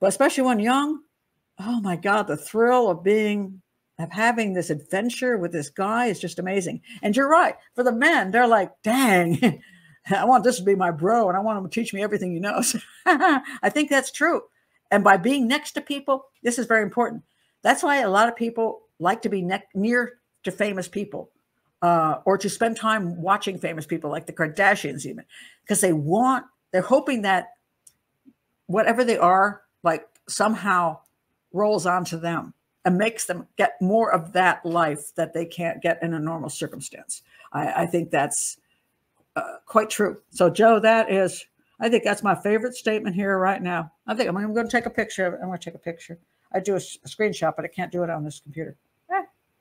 But especially when young, oh my God, the thrill of having this adventure with this guy is just amazing. And you're right. For the men, they're like, dang, I want this to be my bro, and I want him to teach me everything he knows. I think that's true. And by being next to people, this is very important. That's why a lot of people like to be near to famous people or to spend time watching famous people like the Kardashians, even because they're hoping that whatever they are, like somehow rolls onto them and makes them get more of that life that they can't get in a normal circumstance. I think that's quite true. So, Joe, I think that's my favorite statement here right now. I think I'm going to take a picture of it. I'm going to take a picture. I do a screenshot, but I can't do it on this computer.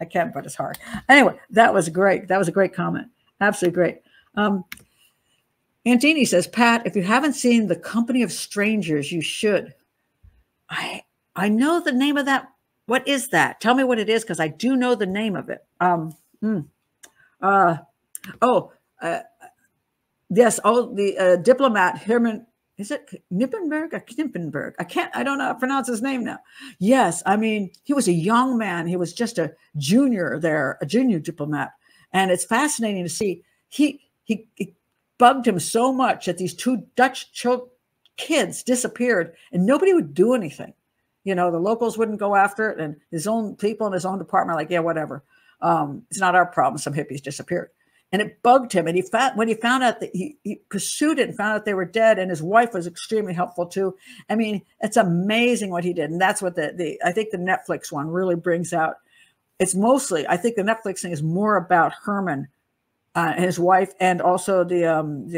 I can, but it's hard. Anyway, that was great. That was a great comment. Absolutely great. Antini says, Pat, if you haven't seen The Company of Strangers, you should. I know the name of that. What is that? Tell me what it is, because I do know the name of it. Yes. Oh, the diplomat Herman. Is it Knippenberg or Knippenberg? I don't know how to pronounce his name now. Yes. I mean, he was a young man. He was just a junior there, a junior diplomat. And it's fascinating to see. He bugged him so much that these two Dutch kids disappeared and nobody would do anything. The locals wouldn't go after it. And his own people in his own department are like, yeah, whatever. It's not our problem. Some hippies disappeared. And it bugged him. And when he found out that he pursued it and found out they were dead, and his wife was extremely helpful too. I mean, it's amazing what he did. And that's what I think the Netflix one really brings out. It's mostly, I think the Netflix thing is more about Herman and his wife, and also let me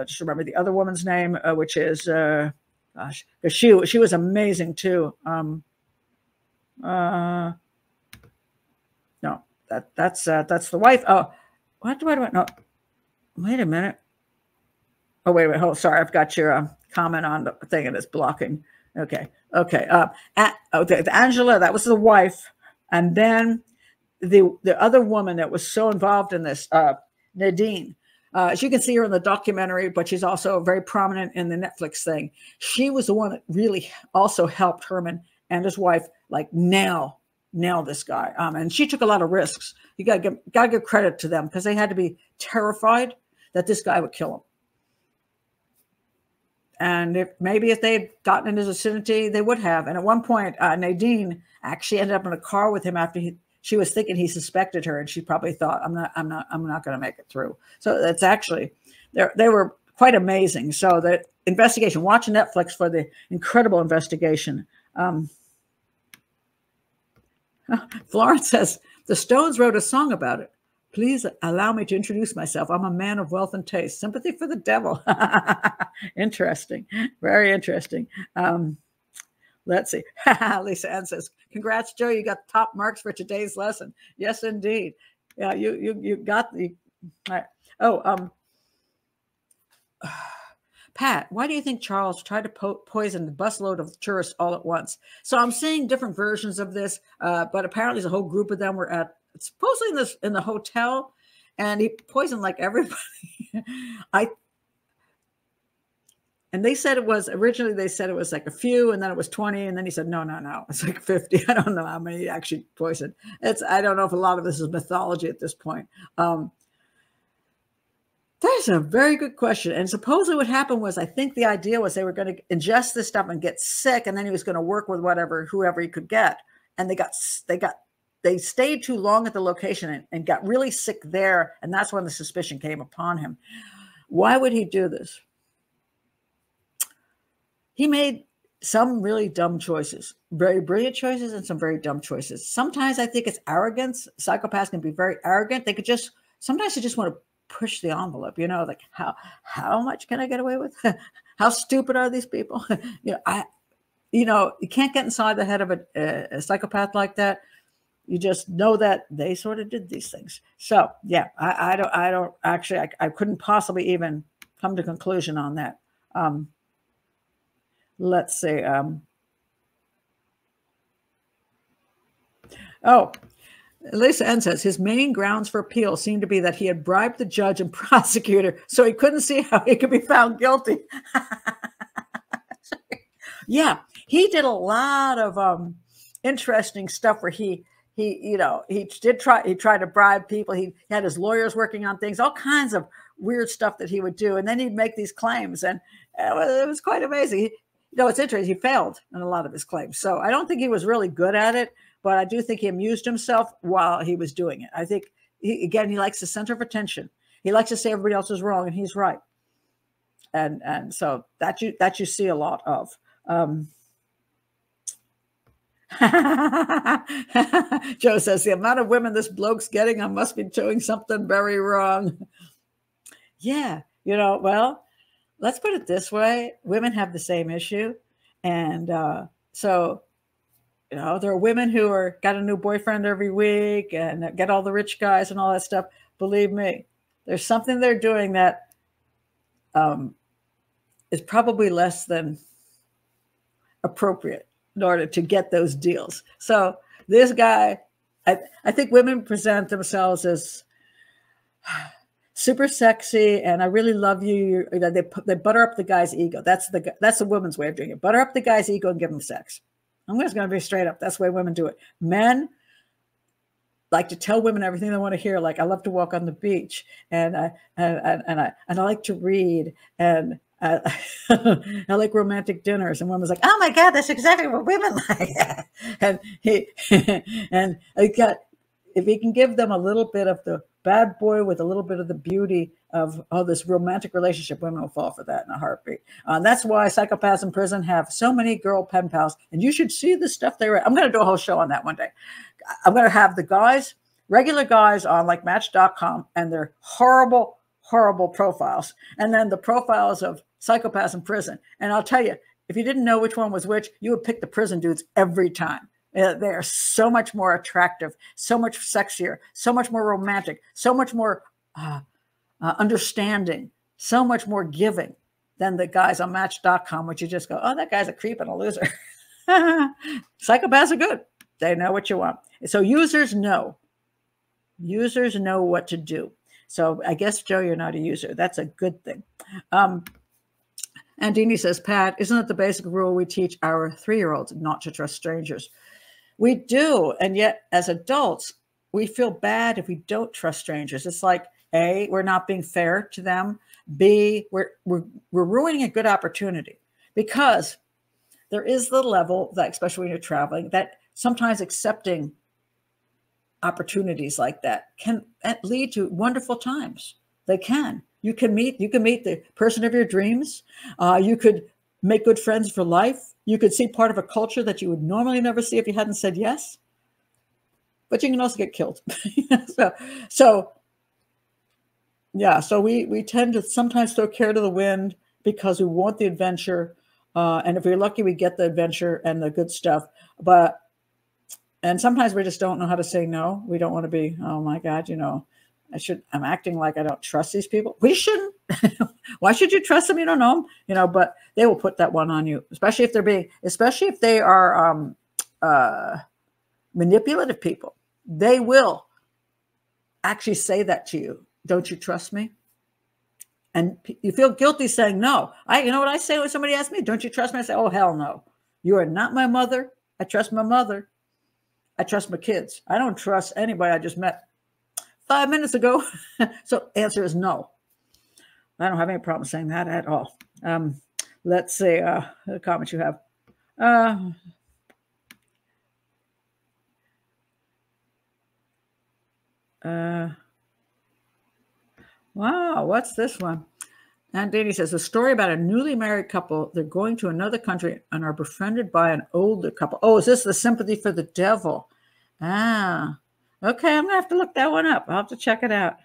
just remember the other woman's name, which is, gosh, because she was amazing too. No. That's the wife. Oh, what do I know? Wait a minute. Oh, wait a minute. Hold. Sorry, I've got your comment on the thing and it's blocking. Okay. Angela, that was the wife, and then the other woman that was so involved in this, Nadine. As you can see her in the documentary, but she's also very prominent in the Netflix thing. She was the one that really also helped Herman and his wife nail this guy. And she took a lot of risks. You got to give credit to them, because they had to be terrified that this guy would kill them. And if they'd gotten in his vicinity, they would have. And at one point, Nadine actually ended up in a car with him after she was thinking he suspected her, and she probably thought, I'm not going to make it through. So that's actually, they were quite amazing. So the investigation, watch Netflix for the incredible investigation. Florence says, the Stones wrote a song about it. Please allow me to introduce myself. I'm a man of wealth and taste. Sympathy for the devil. Interesting. Very interesting. Let's see. Lisa Ann says, congrats, Joe. You got top marks for today's lesson. Yes, indeed. Yeah, you got the. Pat, why do you think Charles tried to poison the busload of tourists all at once? So I'm seeing different versions of this, but apparently there's a whole group of them were supposedly in the hotel, and he poisoned like everybody. And they said originally they said it was like a few, and then it was 20, and then he said, no, it's like 50. I don't know how many he actually poisoned. I don't know if a lot of this is mythology at this point. That's a very good question. And supposedly what happened was, I think the idea was they were going to ingest this stuff and get sick, and then he was going to work with whoever he could get. And they stayed too long at the location and got really sick there. And that's when the suspicion came upon him. Why would he do this? He made some really dumb choices, very brilliant choices, and some very dumb choices. Sometimes I think it's arrogance. Psychopaths can be very arrogant. Sometimes they just want to push the envelope, like how much can I get away with? How stupid are these people? You can't get inside the head of a psychopath like that. You just know that they sort of did these things. So yeah, I don't actually, I couldn't possibly even come to conclusion on that. Let's see. Lisa N says his main grounds for appeal seemed to be that he had bribed the judge and prosecutor, so he couldn't see how he could be found guilty. Yeah, he did a lot of interesting stuff where he tried to bribe people. He had his lawyers working on things, all kinds of weird stuff that he would do, and then he'd make these claims, and it was quite amazing. It's interesting. He failed in a lot of his claims, so I don't think he was really good at it. But I do think he amused himself while he was doing it. I think Again, he likes the center of attention. He likes to say everybody else is wrong and he's right. And so that you see a lot of. Joe says, the amount of women this bloke's getting, I must be doing something very wrong. Yeah, well, let's put it this way. Women have the same issue. And so, there are women who got a new boyfriend every week and get all the rich guys and all that stuff. Believe me, there's something they're doing that is probably less than appropriate in order to get those deals. So this guy, I think women present themselves as super sexy, and I really love you. They butter up the guy's ego. That's the woman's way of doing it. Butter up the guy's ego and give him sex. I'm just going to be straight up. That's the way women do it. Men like to tell women everything they want to hear. Like, I love to walk on the beach, and I like to read, and I like romantic dinners. And women's like, oh my God, that's exactly what women like. And if he can give them a little bit of the bad boy with a little bit of the beauty of this romantic relationship, women will fall for that in a heartbeat. That's why psychopaths in prison have so many girl pen pals. And you should see the stuff they write. I'm going to do a whole show on that one day. I'm going to have the guys, regular guys on like Match.com, and their horrible, horrible profiles. And then the profiles of psychopaths in prison. And I'll tell you, if you didn't know which one was which, you would pick the prison dudes every time. They are so much more attractive, so much sexier, so much more romantic, so much more understanding, so much more giving than the guys on Match.com, which you just go, oh, that guy's a creep and a loser. Psychopaths are good. They know what you want. So users know. Users know what to do. So I guess, Joe, you're not a user. That's a good thing. And Deanie says, Pat, isn't it the basic rule we teach our 3-year-olds not to trust strangers? We do. And yet, as adults, we feel bad if we don't trust strangers. It's like, A, we're not being fair to them. B, we're ruining a good opportunity, because there is the level that, especially when you're traveling, that sometimes accepting opportunities like that can lead to wonderful times. They can. You can meet the person of your dreams. You could make good friends for life. You could see part of a culture that you would normally never see if you hadn't said yes. But you can also get killed. So we tend to sometimes throw care to the wind because we want the adventure. And if we're lucky, we get the adventure and the good stuff. And sometimes we just don't know how to say no. We don't want to be, oh my God, I'm acting like I don't trust these people. We shouldn't. Why should you trust them? You don't know them, but they will put that one on you, especially if they are manipulative people. They will actually say that to you. Don't you trust me? And you feel guilty saying no. You know what I say when somebody asks me, don't you trust me? I say, oh, hell no. You are not my mother. I trust my mother. I trust my kids. I don't trust anybody I just met 5 minutes ago. So answer is no. I don't have any problem saying that at all. Let's see the comments you have. Wow, what's this one? And Danny says, a story about a newly married couple. They're going to another country and are befriended by an older couple. Oh, is this the sympathy for the devil? Ah, okay. I'm going to have to look that one up. I'll have to check it out.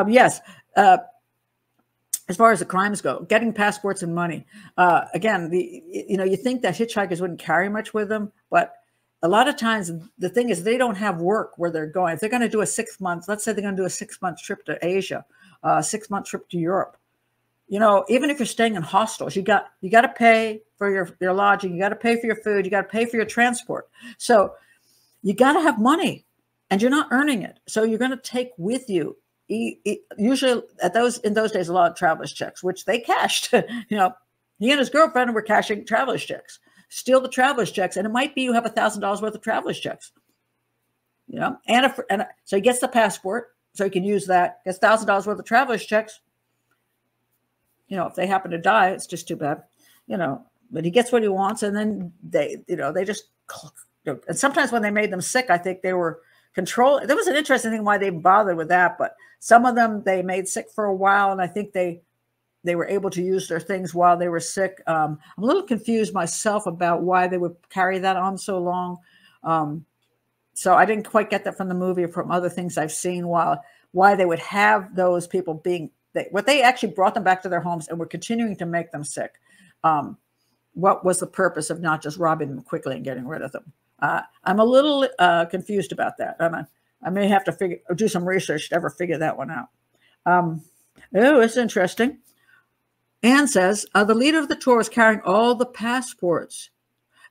Yes. As far as the crimes go, getting passports and money. Again, you think that hitchhikers wouldn't carry much with them, but a lot of times the thing is they don't have work where they're going. If they're going to do a 6 months, let's say they're going to do a 6 month trip to Asia, 6 month trip to Europe. Even if you're staying in hostels, you got to pay for your lodging, you got to pay for your food, you got to pay for your transport. So you got to have money, and you're not earning it. So you're going to take with you. Usually in those days, a lot of traveler's checks, which they cashed. He and his girlfriend were cashing traveler's checks. Steal the traveler's checks, and it might be you have $1,000 worth of traveler's checks. So he gets the passport, so he can use that. Gets $1,000 worth of traveler's checks. If they happen to die, it's just too bad. But he gets what he wants, and then they just. And sometimes when they made them sick, I think they were control. There was an interesting thing why they bothered with that, but some of them they made sick for a while, and I think they were able to use their things while they were sick. I'm a little confused myself about why they would carry that on so long. So I didn't quite get that from the movie or from other things I've seen, why they would have those people being, what they actually brought them back to their homes and were continuing to make them sick. What was the purpose of not just robbing them quickly and getting rid of them? I'm a little confused about that. I may have to do some research to ever figure that one out. Oh, it's interesting. Anne says, the leader of the tour was carrying all the passports.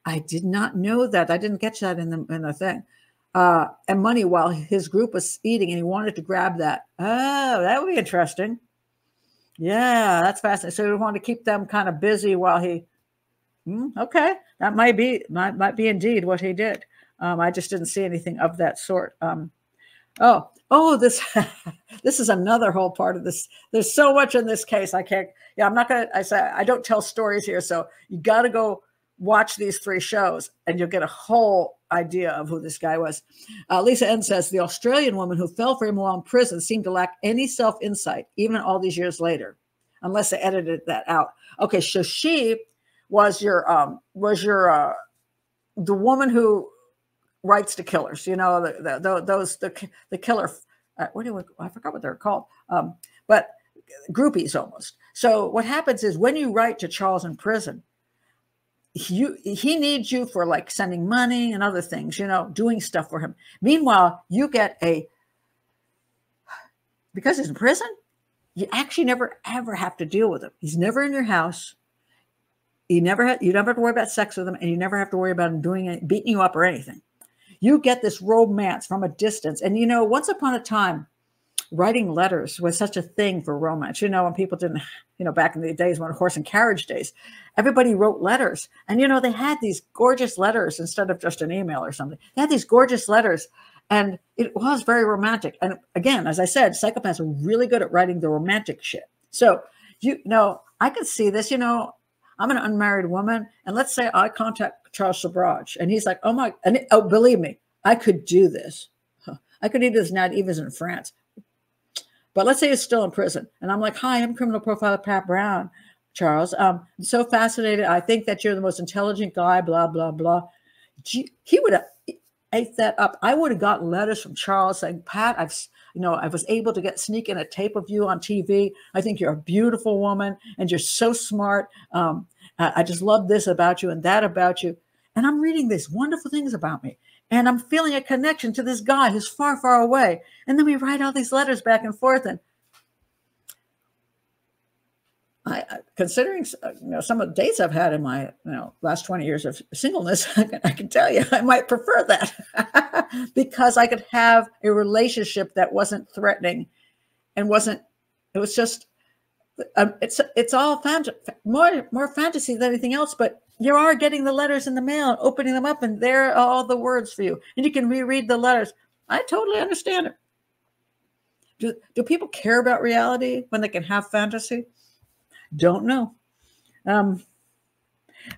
I did not know that. I didn't catch that in the thing. And money while his group was eating, and he wanted to grab that. Oh, that would be interesting. Yeah, that's fascinating. So we want to keep them kind of busy while he. Okay, that might be indeed what he did. I just didn't see anything of that sort. This this is another whole part of this. There's so much in this case. I can't. Yeah, I'm not gonna. I don't tell stories here, so you got to go watch these 3 shows, and you'll get a whole idea of who this guy was. Lisa N says the Australian woman who fell for him while in prison seemed to lack any self-insight, even all these years later, unless they edited that out. Okay, so she was the woman who writes to killers, you know, the killer, I forgot what they're called, but groupies almost. So what happens is when you write to Charles in prison, he needs you for like sending money and other things, you know, doing stuff for him. Meanwhile, you get because he's in prison, you actually never ever have to deal with him. He's never in your house. You never have to worry about sex with him, and you never have to worry about him beating you up or anything. You get this romance from a distance. And, you know, once upon a time, writing letters was such a thing for romance. You know, when people didn't, you know, back in the days when horse and carriage days, everybody wrote letters. And, you know, they had these gorgeous letters instead of just an email or something. They had these gorgeous letters, and it was very romantic. And again, as I said, psychopaths are really good at writing the romantic shit. So, you know, I could see this, you know, I'm an unmarried woman, and let's say I contact Charles Sobhraj, and he's like, oh, believe me, I could do this. I could do this now, even in France. But let's say he's still in prison, and I'm like, hi, I'm criminal profiler Pat Brown, Charles. I'm so fascinated. I think that you're the most intelligent guy, blah, blah, blah. He would have ate that up. I would have gotten letters from Charles saying, Pat, I was able to sneak in a tape of you on TV. I think you're a beautiful woman, and you're so smart. I just love this about you and that about you. And I'm reading these wonderful things about me, and I'm feeling a connection to this guy who's far, far away. And then we write all these letters back and forth. And considering some of the dates I've had in my last 20 years of singleness, I can tell you I might prefer that because I could have a relationship that wasn't threatening and it was just it's all more fantasy than anything else. But you are getting the letters in the mail and opening them up, and there are all the words for you, and you can reread the letters. I totally understand it. Do people care about reality when they can have fantasy? Don't know. And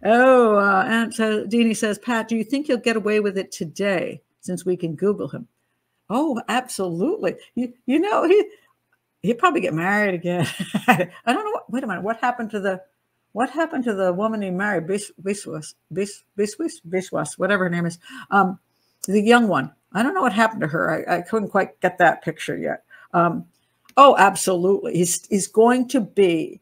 so Deanie says, Pat, do you think you'll get away with it today since we can Google him? Oh, absolutely. You know, he'd probably get married again. I don't know. Wait a minute. What happened to the woman he married? Biswas, whatever her name is. The young one. I don't know what happened to her. I couldn't quite get that picture yet. Oh, absolutely. He's going to be.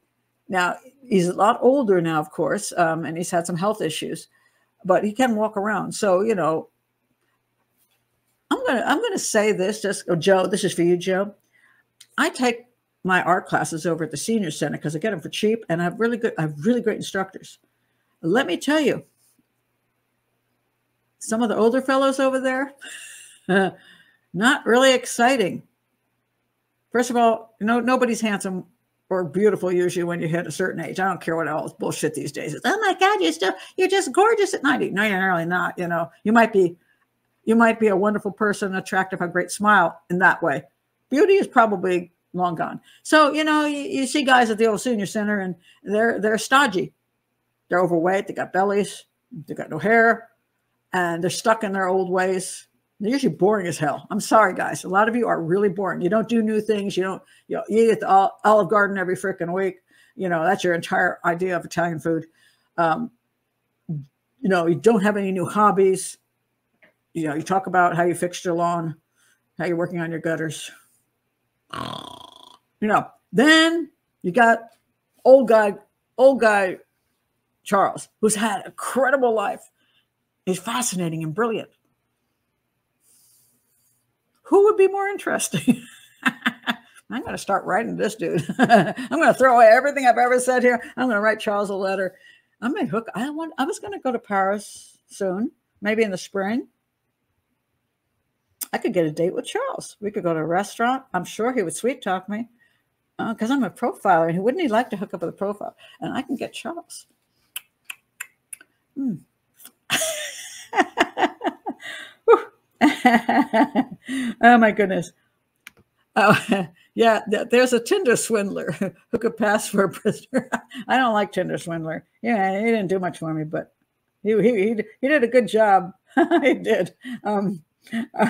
Now, he's a lot older now, of course, and he's had some health issues, but he can walk around. So, you know, I'm gonna say this. Joe, this is for you, Joe. I take my art classes over at the senior center because I get them for cheap, and I have really great instructors. Let me tell you, some of the older fellows over there, not really exciting. First of all, nobody's handsome or beautiful usually when you hit a certain age. I don't care what all this bullshit these days is. Oh my God, you're just gorgeous at 90. No, you're really not. You know, you might be a wonderful person, attractive, a great smile in that way. Beauty is probably long gone. So, you see guys at the old senior center, and they're stodgy. They're overweight. They got bellies. They got no hair, and they're stuck in their old ways. They're usually boring as hell. I'm sorry, guys. A lot of you are really boring. You don't do new things. You eat at the Olive Garden every freaking week. That's your entire idea of Italian food. You don't have any new hobbies. You talk about how you fixed your lawn, how you're working on your gutters. Then you got old guy Charles, who's had a incredible life. He's fascinating and brilliant. Who would be more interesting? I'm going to start writing this dude. I'm going to throw away everything I've ever said here. I'm going to write Charles a letter. I was going to go to Paris soon, maybe in the spring. I could get a date with Charles. We could go to a restaurant. I'm sure he would sweet talk me because I'm a profiler, and wouldn't he like to hook up with a profile? And I can get Charles. Oh my goodness. Oh yeah, there's a Tinder swindler who could pass for a prisoner. I don't like Tinder swindler. Yeah, he didn't do much for me, but he did a good job. He did.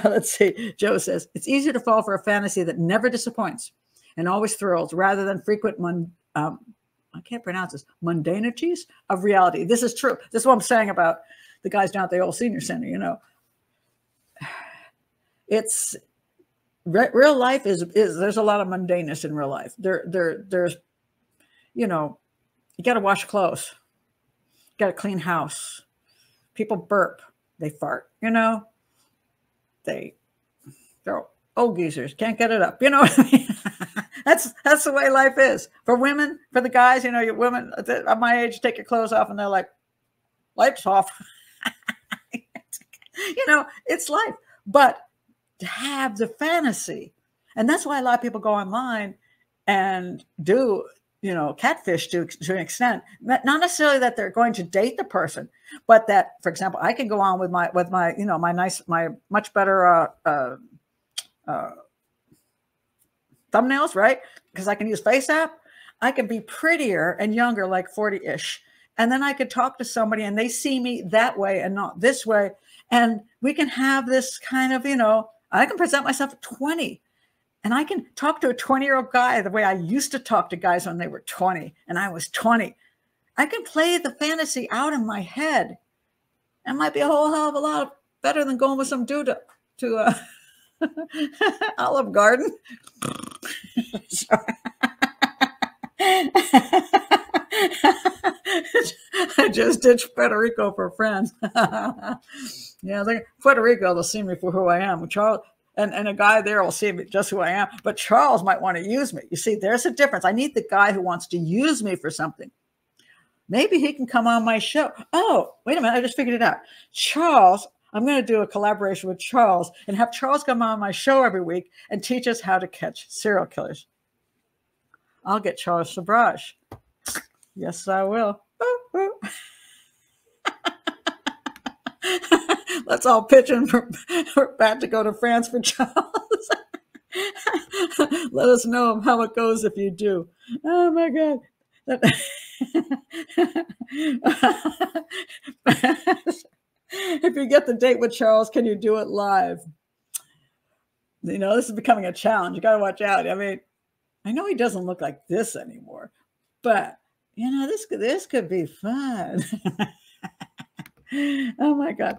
Let's see. Joe says it's easier to fall for a fantasy that never disappoints and always thrills, rather than frequent I can't pronounce this, mundanities of reality. This is true. This is what I'm saying about the guys down at the old senior center. It's real life is there's a lot of mundaneness in real life. There's you got to wash clothes, you got to clean house, people burp, they fart, they're old geezers, can't get it up, what I mean? That's the way life is for women. For the guys, your women at my age take your clothes off and they're like, lights off. It's life. But to have the fantasy, and that's why a lot of people go online and do catfish to an extent, not necessarily that they're going to date the person, but that, for example, I can go on with my my much better thumbnails, right? Because I can use FaceApp. I can be prettier and younger, like 40-ish, and then I could talk to somebody and they see me that way and not this way, and we can have this kind of I can present myself at 20, and I can talk to a 20-year-old guy the way I used to talk to guys when they were 20 and I was 20. I can play the fantasy out in my head. It might be a whole hell of a lot better than going with some dude to Olive Garden. I just ditched Puerto Rico for friends. Yeah, Puerto Rico, they'll see me for who I am. Charles and a guy there will see me just who I am. But Charles might want to use me. You see, there's a difference. I need the guy who wants to use me for something. Maybe he can come on my show. Oh, wait a minute. I just figured it out. Charles, I'm going to do a collaboration with Charles and have Charles come on my show every week and teach us how to catch serial killers. I'll get Charles Sobhraj. Yes, I will. Let's all pitch in for Pat to go to France for Charles. Let us know how it goes if you do. Oh my God. If you get the date with Charles, can you do it live? This is becoming a challenge. You got to watch out. I mean, I know he doesn't look like this anymore, but this could be fun. Oh my God.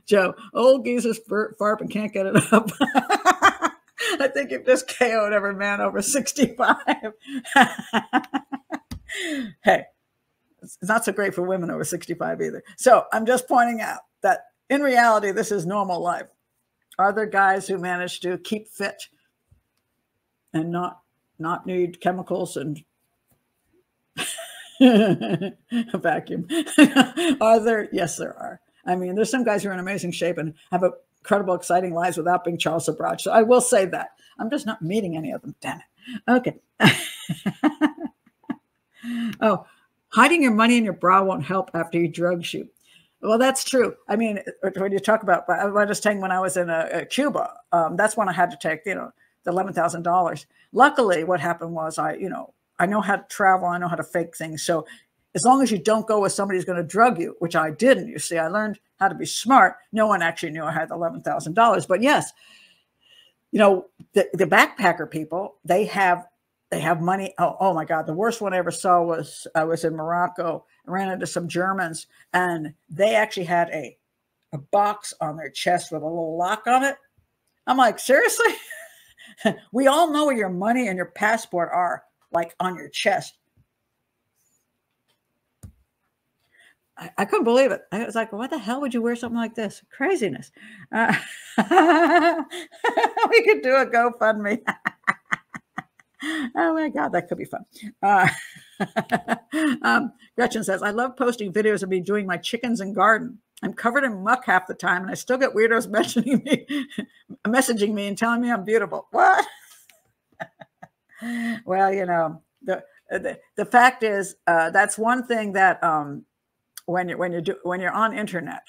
Joe, old geezers farp and can't get it up. I think you've just KO'd every man over 65. Hey, it's not so great for women over 65 either. So I'm just pointing out that in reality, this is normal life. Are there guys who manage to keep fit and not need chemicals and a vacuum? Are there? Yes, there are. I mean, there's some guys who are in amazing shape and have incredible, exciting lives without being Charles Sobhraj. So I will say that. I'm just not meeting any of them. Damn it. Okay. Oh, hiding your money in your bra won't help after you drug shoot. Well, that's true. I mean, when you talk about, I was just saying when I was in Cuba, that's when I had to take, the $11,000. Luckily, what happened was I know how to travel. I know how to fake things. So as long as you don't go with somebody who's going to drug you, which I didn't. You see, I learned how to be smart. No one actually knew I had $11,000. But yes, you know, the backpacker people, they have money. Oh my God. The worst one I ever saw was I was in Morocco. I ran into some Germans, and they actually had a box on their chest with a little lock on it. I'm like, seriously? We all know where your money and your passport are, like on your chest. I couldn't believe it. I was like, what the hell would you wear something like this? Craziness. We could do a GoFundMe. Oh my God, that could be fun. Gretchen says, I love posting videos of me doing my chickens in garden. I'm covered in muck half the time, and I still get weirdos messaging me and telling me I'm beautiful. What? Well, you know, the fact is, that's one thing that when you're on internet,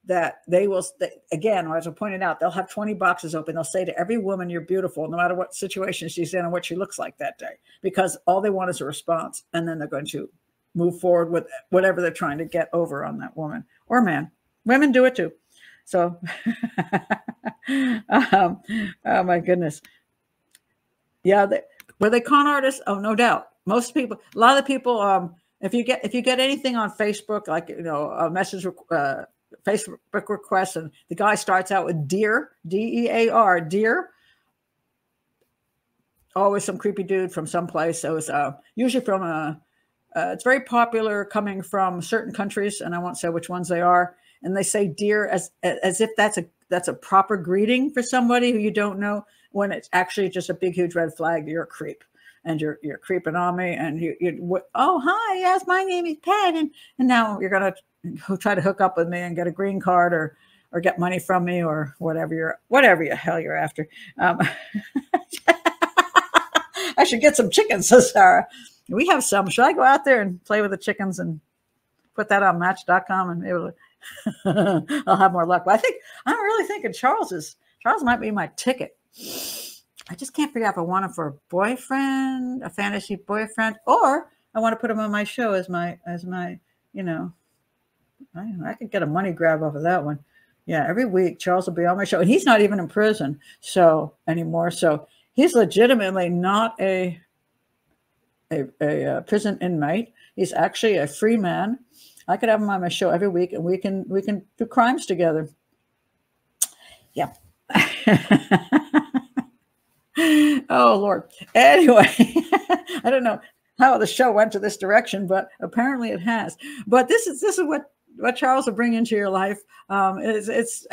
that they will, again, as I pointed out, they'll have 20 boxes open. They'll say to every woman, you're beautiful, no matter what situation she's in and what she looks like that day, because all they want is a response. And then they're going to move forward with whatever they're trying to get over on that woman or man. Women do it too. So, oh my goodness. Yeah. Were they con artists? Oh, no doubt. Most people, a lot of the people, if you get anything on Facebook, like, you know, a message, Facebook request, and the guy starts out with dear, D-E-A-R, dear. Always some creepy dude from someplace. So it's usually from it's very popular coming from certain countries, and I won't say which ones they are. And they say dear as if that's a proper greeting for somebody who you don't know, when it's actually just a big, huge red flag. You're a creep, and you're creeping on me, and you oh, hi, yes, my name is Pat, and now you're gonna try to hook up with me and get a green card or get money from me or whatever the hell you're after. I should get some chickens, says Sarah. We have some. Should I go out there and play with the chickens and put that on Match.com and maybe I'll have more luck? But I'm really thinking Charles might be my ticket. I just can't figure out if I want him for a boyfriend, a fantasy boyfriend, or I want to put him on my show as my, you know, I could get a money grab off of that one. Yeah, every week Charles will be on my show, and he's not even in prison anymore. So he's legitimately not a prison inmate. He's actually a free man. I could have him on my show every week, and we can do crimes together. Yeah. Oh Lord. Anyway, I don't know how the show went to this direction, but apparently it has. But this is what Charles will bring into your life. It's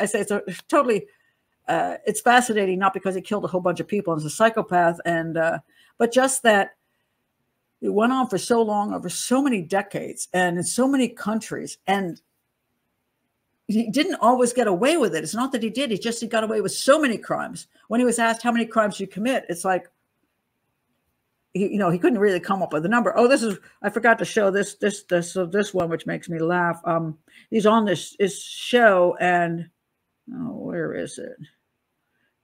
totally it's fascinating, not because he killed a whole bunch of people and is a psychopath, and but just that it went on for so long, over so many decades, and in so many countries, and he didn't always get away with it. It's not that he did. He got away with so many crimes. When he was asked how many crimes you commit, it's like, he couldn't really come up with a number. Oh, I forgot to show this one, which makes me laugh. He's on this show, and where is it?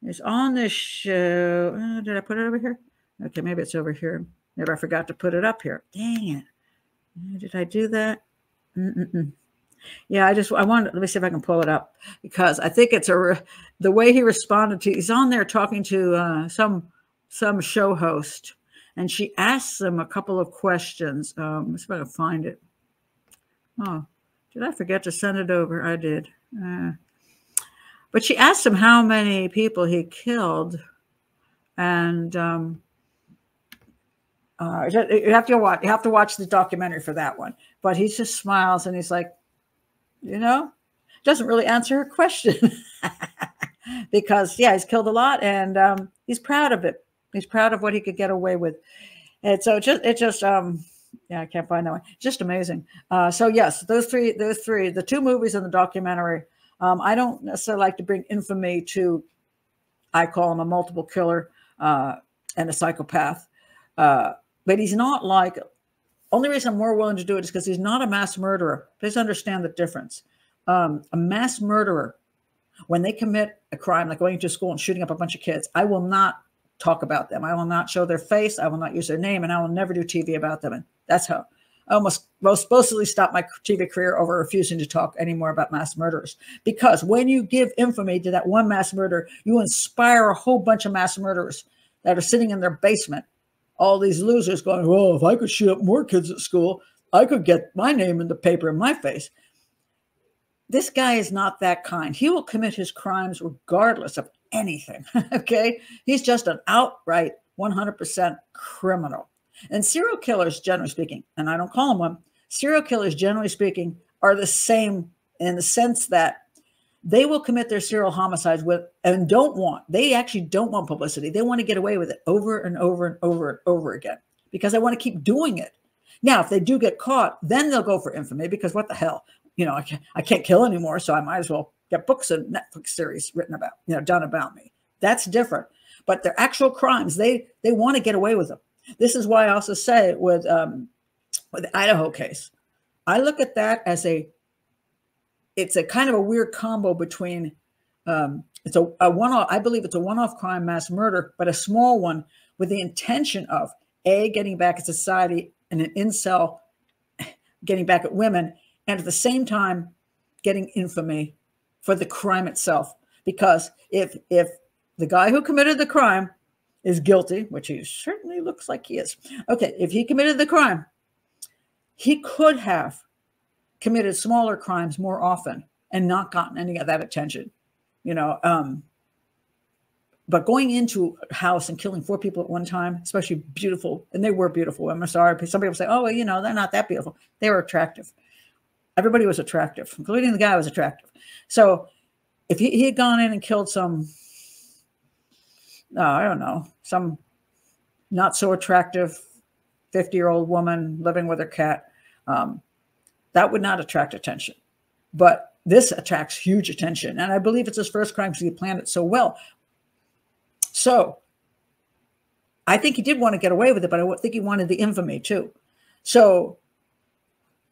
He's on this show. Did I put it over here? Okay, maybe it's over here. Maybe I forgot to put it up here. Dang it. Did I do that? Yeah, let me see if I can pull it up, because I think it's the way he responded to, he's on there talking to some show host, and she asks him a couple of questions. Let's see if I can find it. Oh, did I forget to send it over? I did. But she asked him how many people he killed, and you have to watch the documentary for that one. But he just smiles, and he's like, doesn't really answer her question because he's killed a lot, and he's proud of it. He's proud of what he could get away with. And so I can't find that one. Just amazing. So yes, those three, the two movies and the documentary. I don't necessarily like to bring infamy to, I call him a multiple killer and a psychopath. But he's not like, only reason I'm more willing to do it is because he's not a mass murderer. Please understand the difference. A mass murderer, when they commit a crime, like going to school and shooting up a bunch of kids, I will not talk about them. I will not show their face. I will not use their name, and I will never do TV about them. And that's how. I almost supposedly stopped my TV career over refusing to talk anymore about mass murderers. Because when you give infamy to that one mass murderer, you inspire a whole bunch of mass murderers that are sitting in their basement. All these losers going, well, if I could shoot up more kids at school, I could get my name in the paper in my face. This guy is not that kind. He will commit his crimes regardless of anything, okay? He's just an outright 100% criminal. And serial killers, generally speaking, and I don't call them one, serial killers, generally speaking, are the same in the sense that they will commit their serial homicides with, and they actually don't want publicity. They want to get away with it over and over and over and over again because they want to keep doing it. Now, if they do get caught, then they'll go for infamy because what the hell? I can't kill anymore, so I might as well get books and Netflix series written about, done about me. That's different. But their actual crimes, they want to get away with them. This is why I also say with the Idaho case, I look at that as it's a kind of a weird combo between, it's a one-off, I believe it's a one-off crime, mass murder, but a small one with the intention of getting back at society and an incel, getting back at women, and at the same time, getting infamy for the crime itself. Because if the guy who committed the crime is guilty, which he certainly looks like he is. Okay, if he committed the crime, he could have committed smaller crimes more often and not gotten any of that attention, but going into a house and killing 4 people at one time, especially beautiful, and they were beautiful. I'm sorry. Some people say, oh, well, they're not that beautiful. They were attractive. Everybody was attractive, including the guy who was attractive. So if he had gone in and killed some, I don't know, some not so attractive 50-year-old woman living with her cat, that would not attract attention. But this attracts huge attention. And I believe it's his first crime because he planned it so well. So I think he did want to get away with it, but I think he wanted the infamy too. So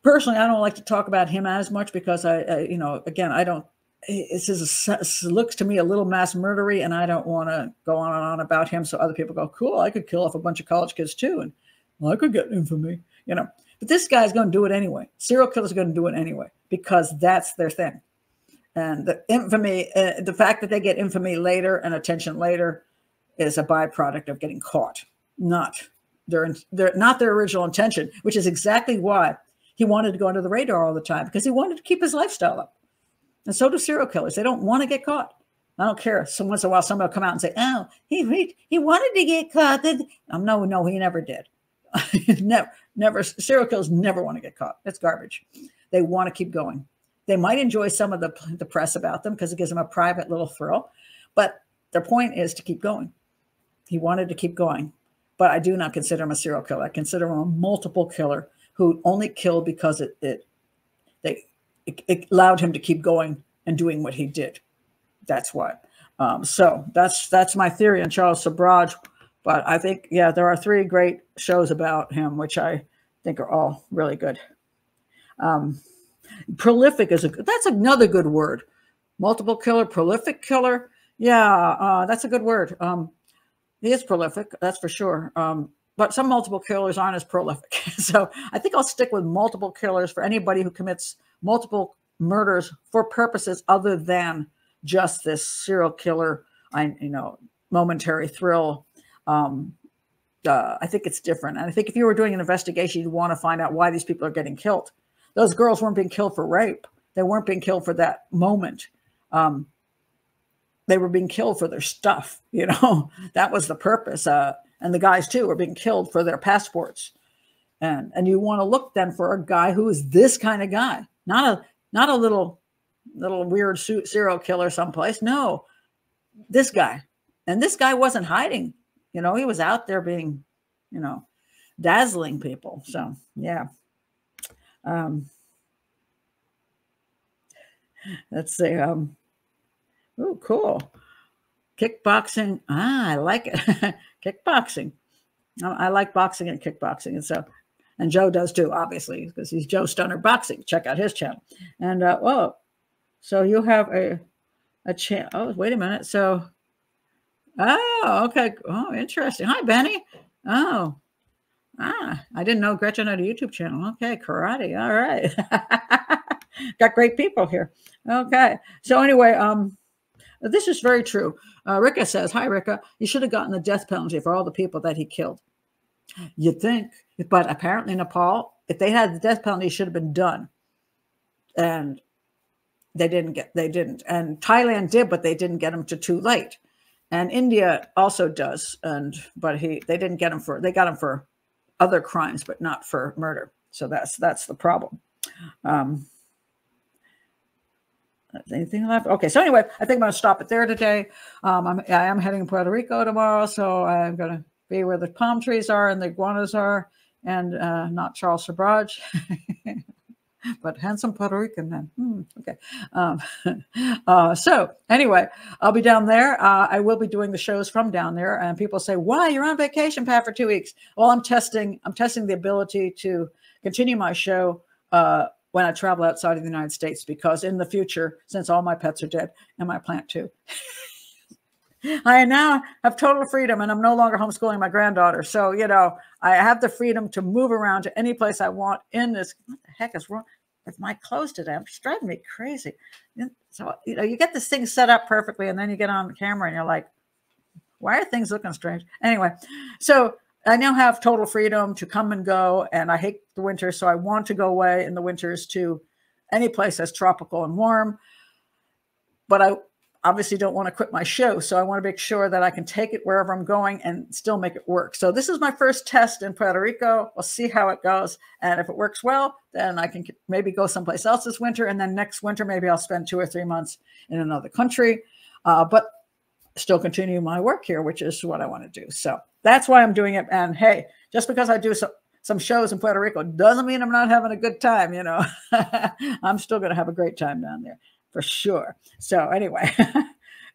personally, I don't like to talk about him as much because again, I don't, it looks to me a little mass murdery, and I don't want to go on and on about him. So other people go, cool, I could kill off a bunch of college kids too. And well, I could get infamy, but this guy's going to do it anyway. Serial killers are going to do it anyway, because that's their thing. And the infamy, the fact that they get infamy later and attention later is a byproduct of getting caught, not their original intention, which is exactly why he wanted to go under the radar all the time, because he wanted to keep his lifestyle up. And so do serial killers. They don't want to get caught. I don't care. So once in a while, somebody will come out and say, oh, he wanted to get caught. No, he never did. Never. Serial killers never want to get caught. It's garbage. They want to keep going. They might enjoy some of the press about them because it gives them a private little thrill. But their point is to keep going. He wanted to keep going. But I do not consider him a serial killer. I consider him a multiple killer who only killed because it allowed him to keep going and doing what he did. That's why. So that's my theory on Charles Sobhraj. But I think, there are 3 great shows about him, which I think are all really good. Prolific that's another good word. Multiple killer, prolific killer. Yeah, that's a good word. He is prolific, that's for sure. But some multiple killers aren't as prolific. So I think I'll stick with multiple killers for anybody who commits multiple murders for purposes other than just this serial killer, momentary thrill. I think it's different. And I think if you were doing an investigation, you'd want to find out why these people are getting killed. Those girls weren't being killed for rape. They weren't being killed for that moment. They were being killed for their stuff. That was the purpose. And the guys too were being killed for their passports. And you want to look then for a guy who is this kind of guy, not a little weird serial killer someplace. No, this guy. And this guy wasn't hiding. He was out there being, dazzling people. So, yeah. Let's see. Oh, cool. Kickboxing. I like it. Kickboxing. I like boxing and kickboxing. And Joe does too, obviously, because he's Joe Stunner Boxing. Check out his channel. And, so you have a channel. Oh, wait a minute. So, okay. Oh, interesting. Hi, Benny. Oh, Ah, I didn't know Gretchen had a YouTube channel. Okay, karate. All right. Got great people here. Okay. So anyway, this is very true. Rika says, hi, Rika. You should have gotten the death penalty for all the people that he killed. You'd think, but apparently Nepal, if they had the death penalty, it should have been done. And they didn't. And Thailand did, but they didn't get him to too late. And India also does. But they didn't get him they got him for other crimes, but not for murder. So that's the problem. Anything left? Okay. So anyway, I think I'm going to stop it there today. I am heading to Puerto Rico tomorrow. So I'm going to be where the palm trees are and the iguanas are, and not Charles Sobhraj, but handsome Puerto Rican man. Okay. So anyway, I'll be down there. I will be doing the shows from down there, and people say, "Why you're on vacation, Pat, for 2 weeks?" Well, I'm testing the ability to continue my show when I travel outside of the United States, because in the future, since all my pets are dead and my plant too, I now have total freedom, and I'm no longer homeschooling my granddaughter. So, I have the freedom to move around to any place I want in this. What the heck is wrong with my clothes today? It's driving me crazy. So, you get this thing set up perfectly, and then you get on the camera and you're like, why are things looking strange? Anyway, so I now have total freedom to come and go, and I hate the winter. So I want to go away in the winters to any place that's tropical and warm, but I obviously don't want to quit my show. So I want to make sure that I can take it wherever I'm going and still make it work. So this is my first test in Puerto Rico. We'll see how it goes. And if it works well, then I can maybe go someplace else this winter. And then next winter, maybe I'll spend 2 or 3 months in another country, but still continue my work here, which is what I want to do. So that's why I'm doing it. And hey, just because I do some shows in Puerto Rico doesn't mean I'm not having a good time. I'm still going to have a great time down there. For sure. So anyway,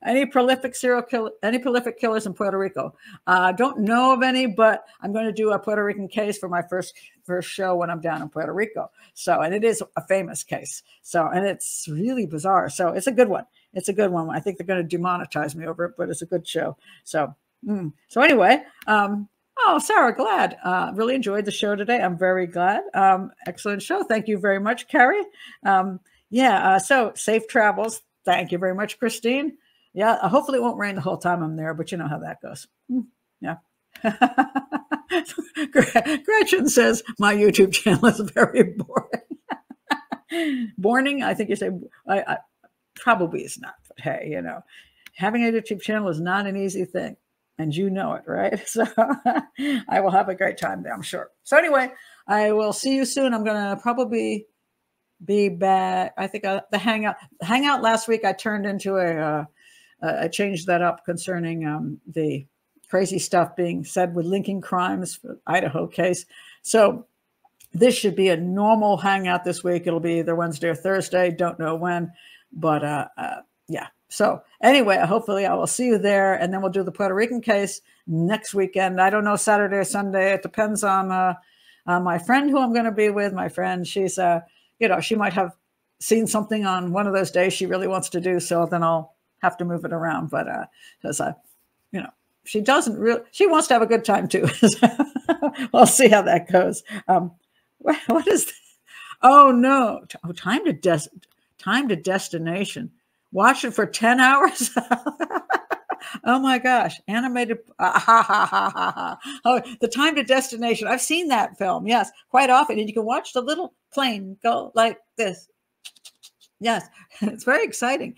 any prolific killers in Puerto Rico? I don't know of any, but I'm going to do a Puerto Rican case for my first show when I'm down in Puerto Rico. So, and it is a famous case. So, and it's really bizarre. So it's a good one. It's a good one. I think they're going to demonetize me over it, but it's a good show. So, so anyway, oh, Sarah, glad. Really enjoyed the show today. I'm very glad. Excellent show. Thank you very much, Carrie. Yeah, so safe travels. Thank you very much, Christine. Yeah, hopefully it won't rain the whole time I'm there, but you know how that goes. Yeah. Gretchen says, my YouTube channel is very boring. Boring? I think you say, I probably is not. But hey, having a YouTube channel is not an easy thing. And you know it, right? So I will have a great time there, I'm sure. So anyway, I will see you soon. I'm going to probably be back. I think the hangout last week I turned into I changed that up concerning the crazy stuff being said with linking crimes for Idaho case. So this should be a normal hangout this week. It'll be either Wednesday or Thursday. Don't know when, but yeah. So anyway, hopefully I will see you there, and then we'll do the Puerto Rican case next weekend. I don't know, Saturday or Sunday. It depends on my friend who I'm going to be with. My friend, she's she might have seen something on one of those days she really wants to do. So then I'll have to move it around. But because she wants to have a good time too. We'll see how that goes. What is this? Oh no. Time to destination. Watch it for 10 hours. Oh my gosh. Animated. Oh, the Time to Destination. I've seen that film. Yes, quite often. And you can watch the little plane go like this. Yes, it's very exciting.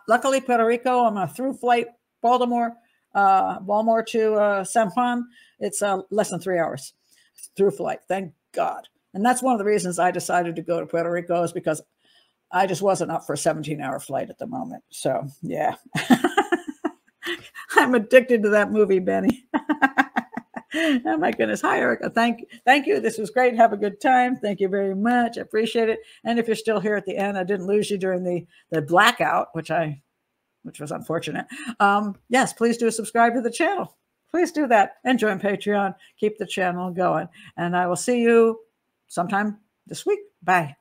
Luckily, Puerto Rico, I'm a through flight, Baltimore to San Juan. It's less than 3 hours through flight. Thank God. And that's one of the reasons I decided to go to Puerto Rico, is because I just wasn't up for a 17-hour flight at the moment. So yeah. I'm addicted to that movie, Benny. Oh my goodness. Hi, Erica. Thank you. This was great. Have a good time. Thank you very much. I appreciate it. And if you're still here at the end, I didn't lose you during the blackout, which was unfortunate. Yes, please do subscribe to the channel. Please do that and join Patreon. Keep the channel going. And I will see you sometime this week. Bye.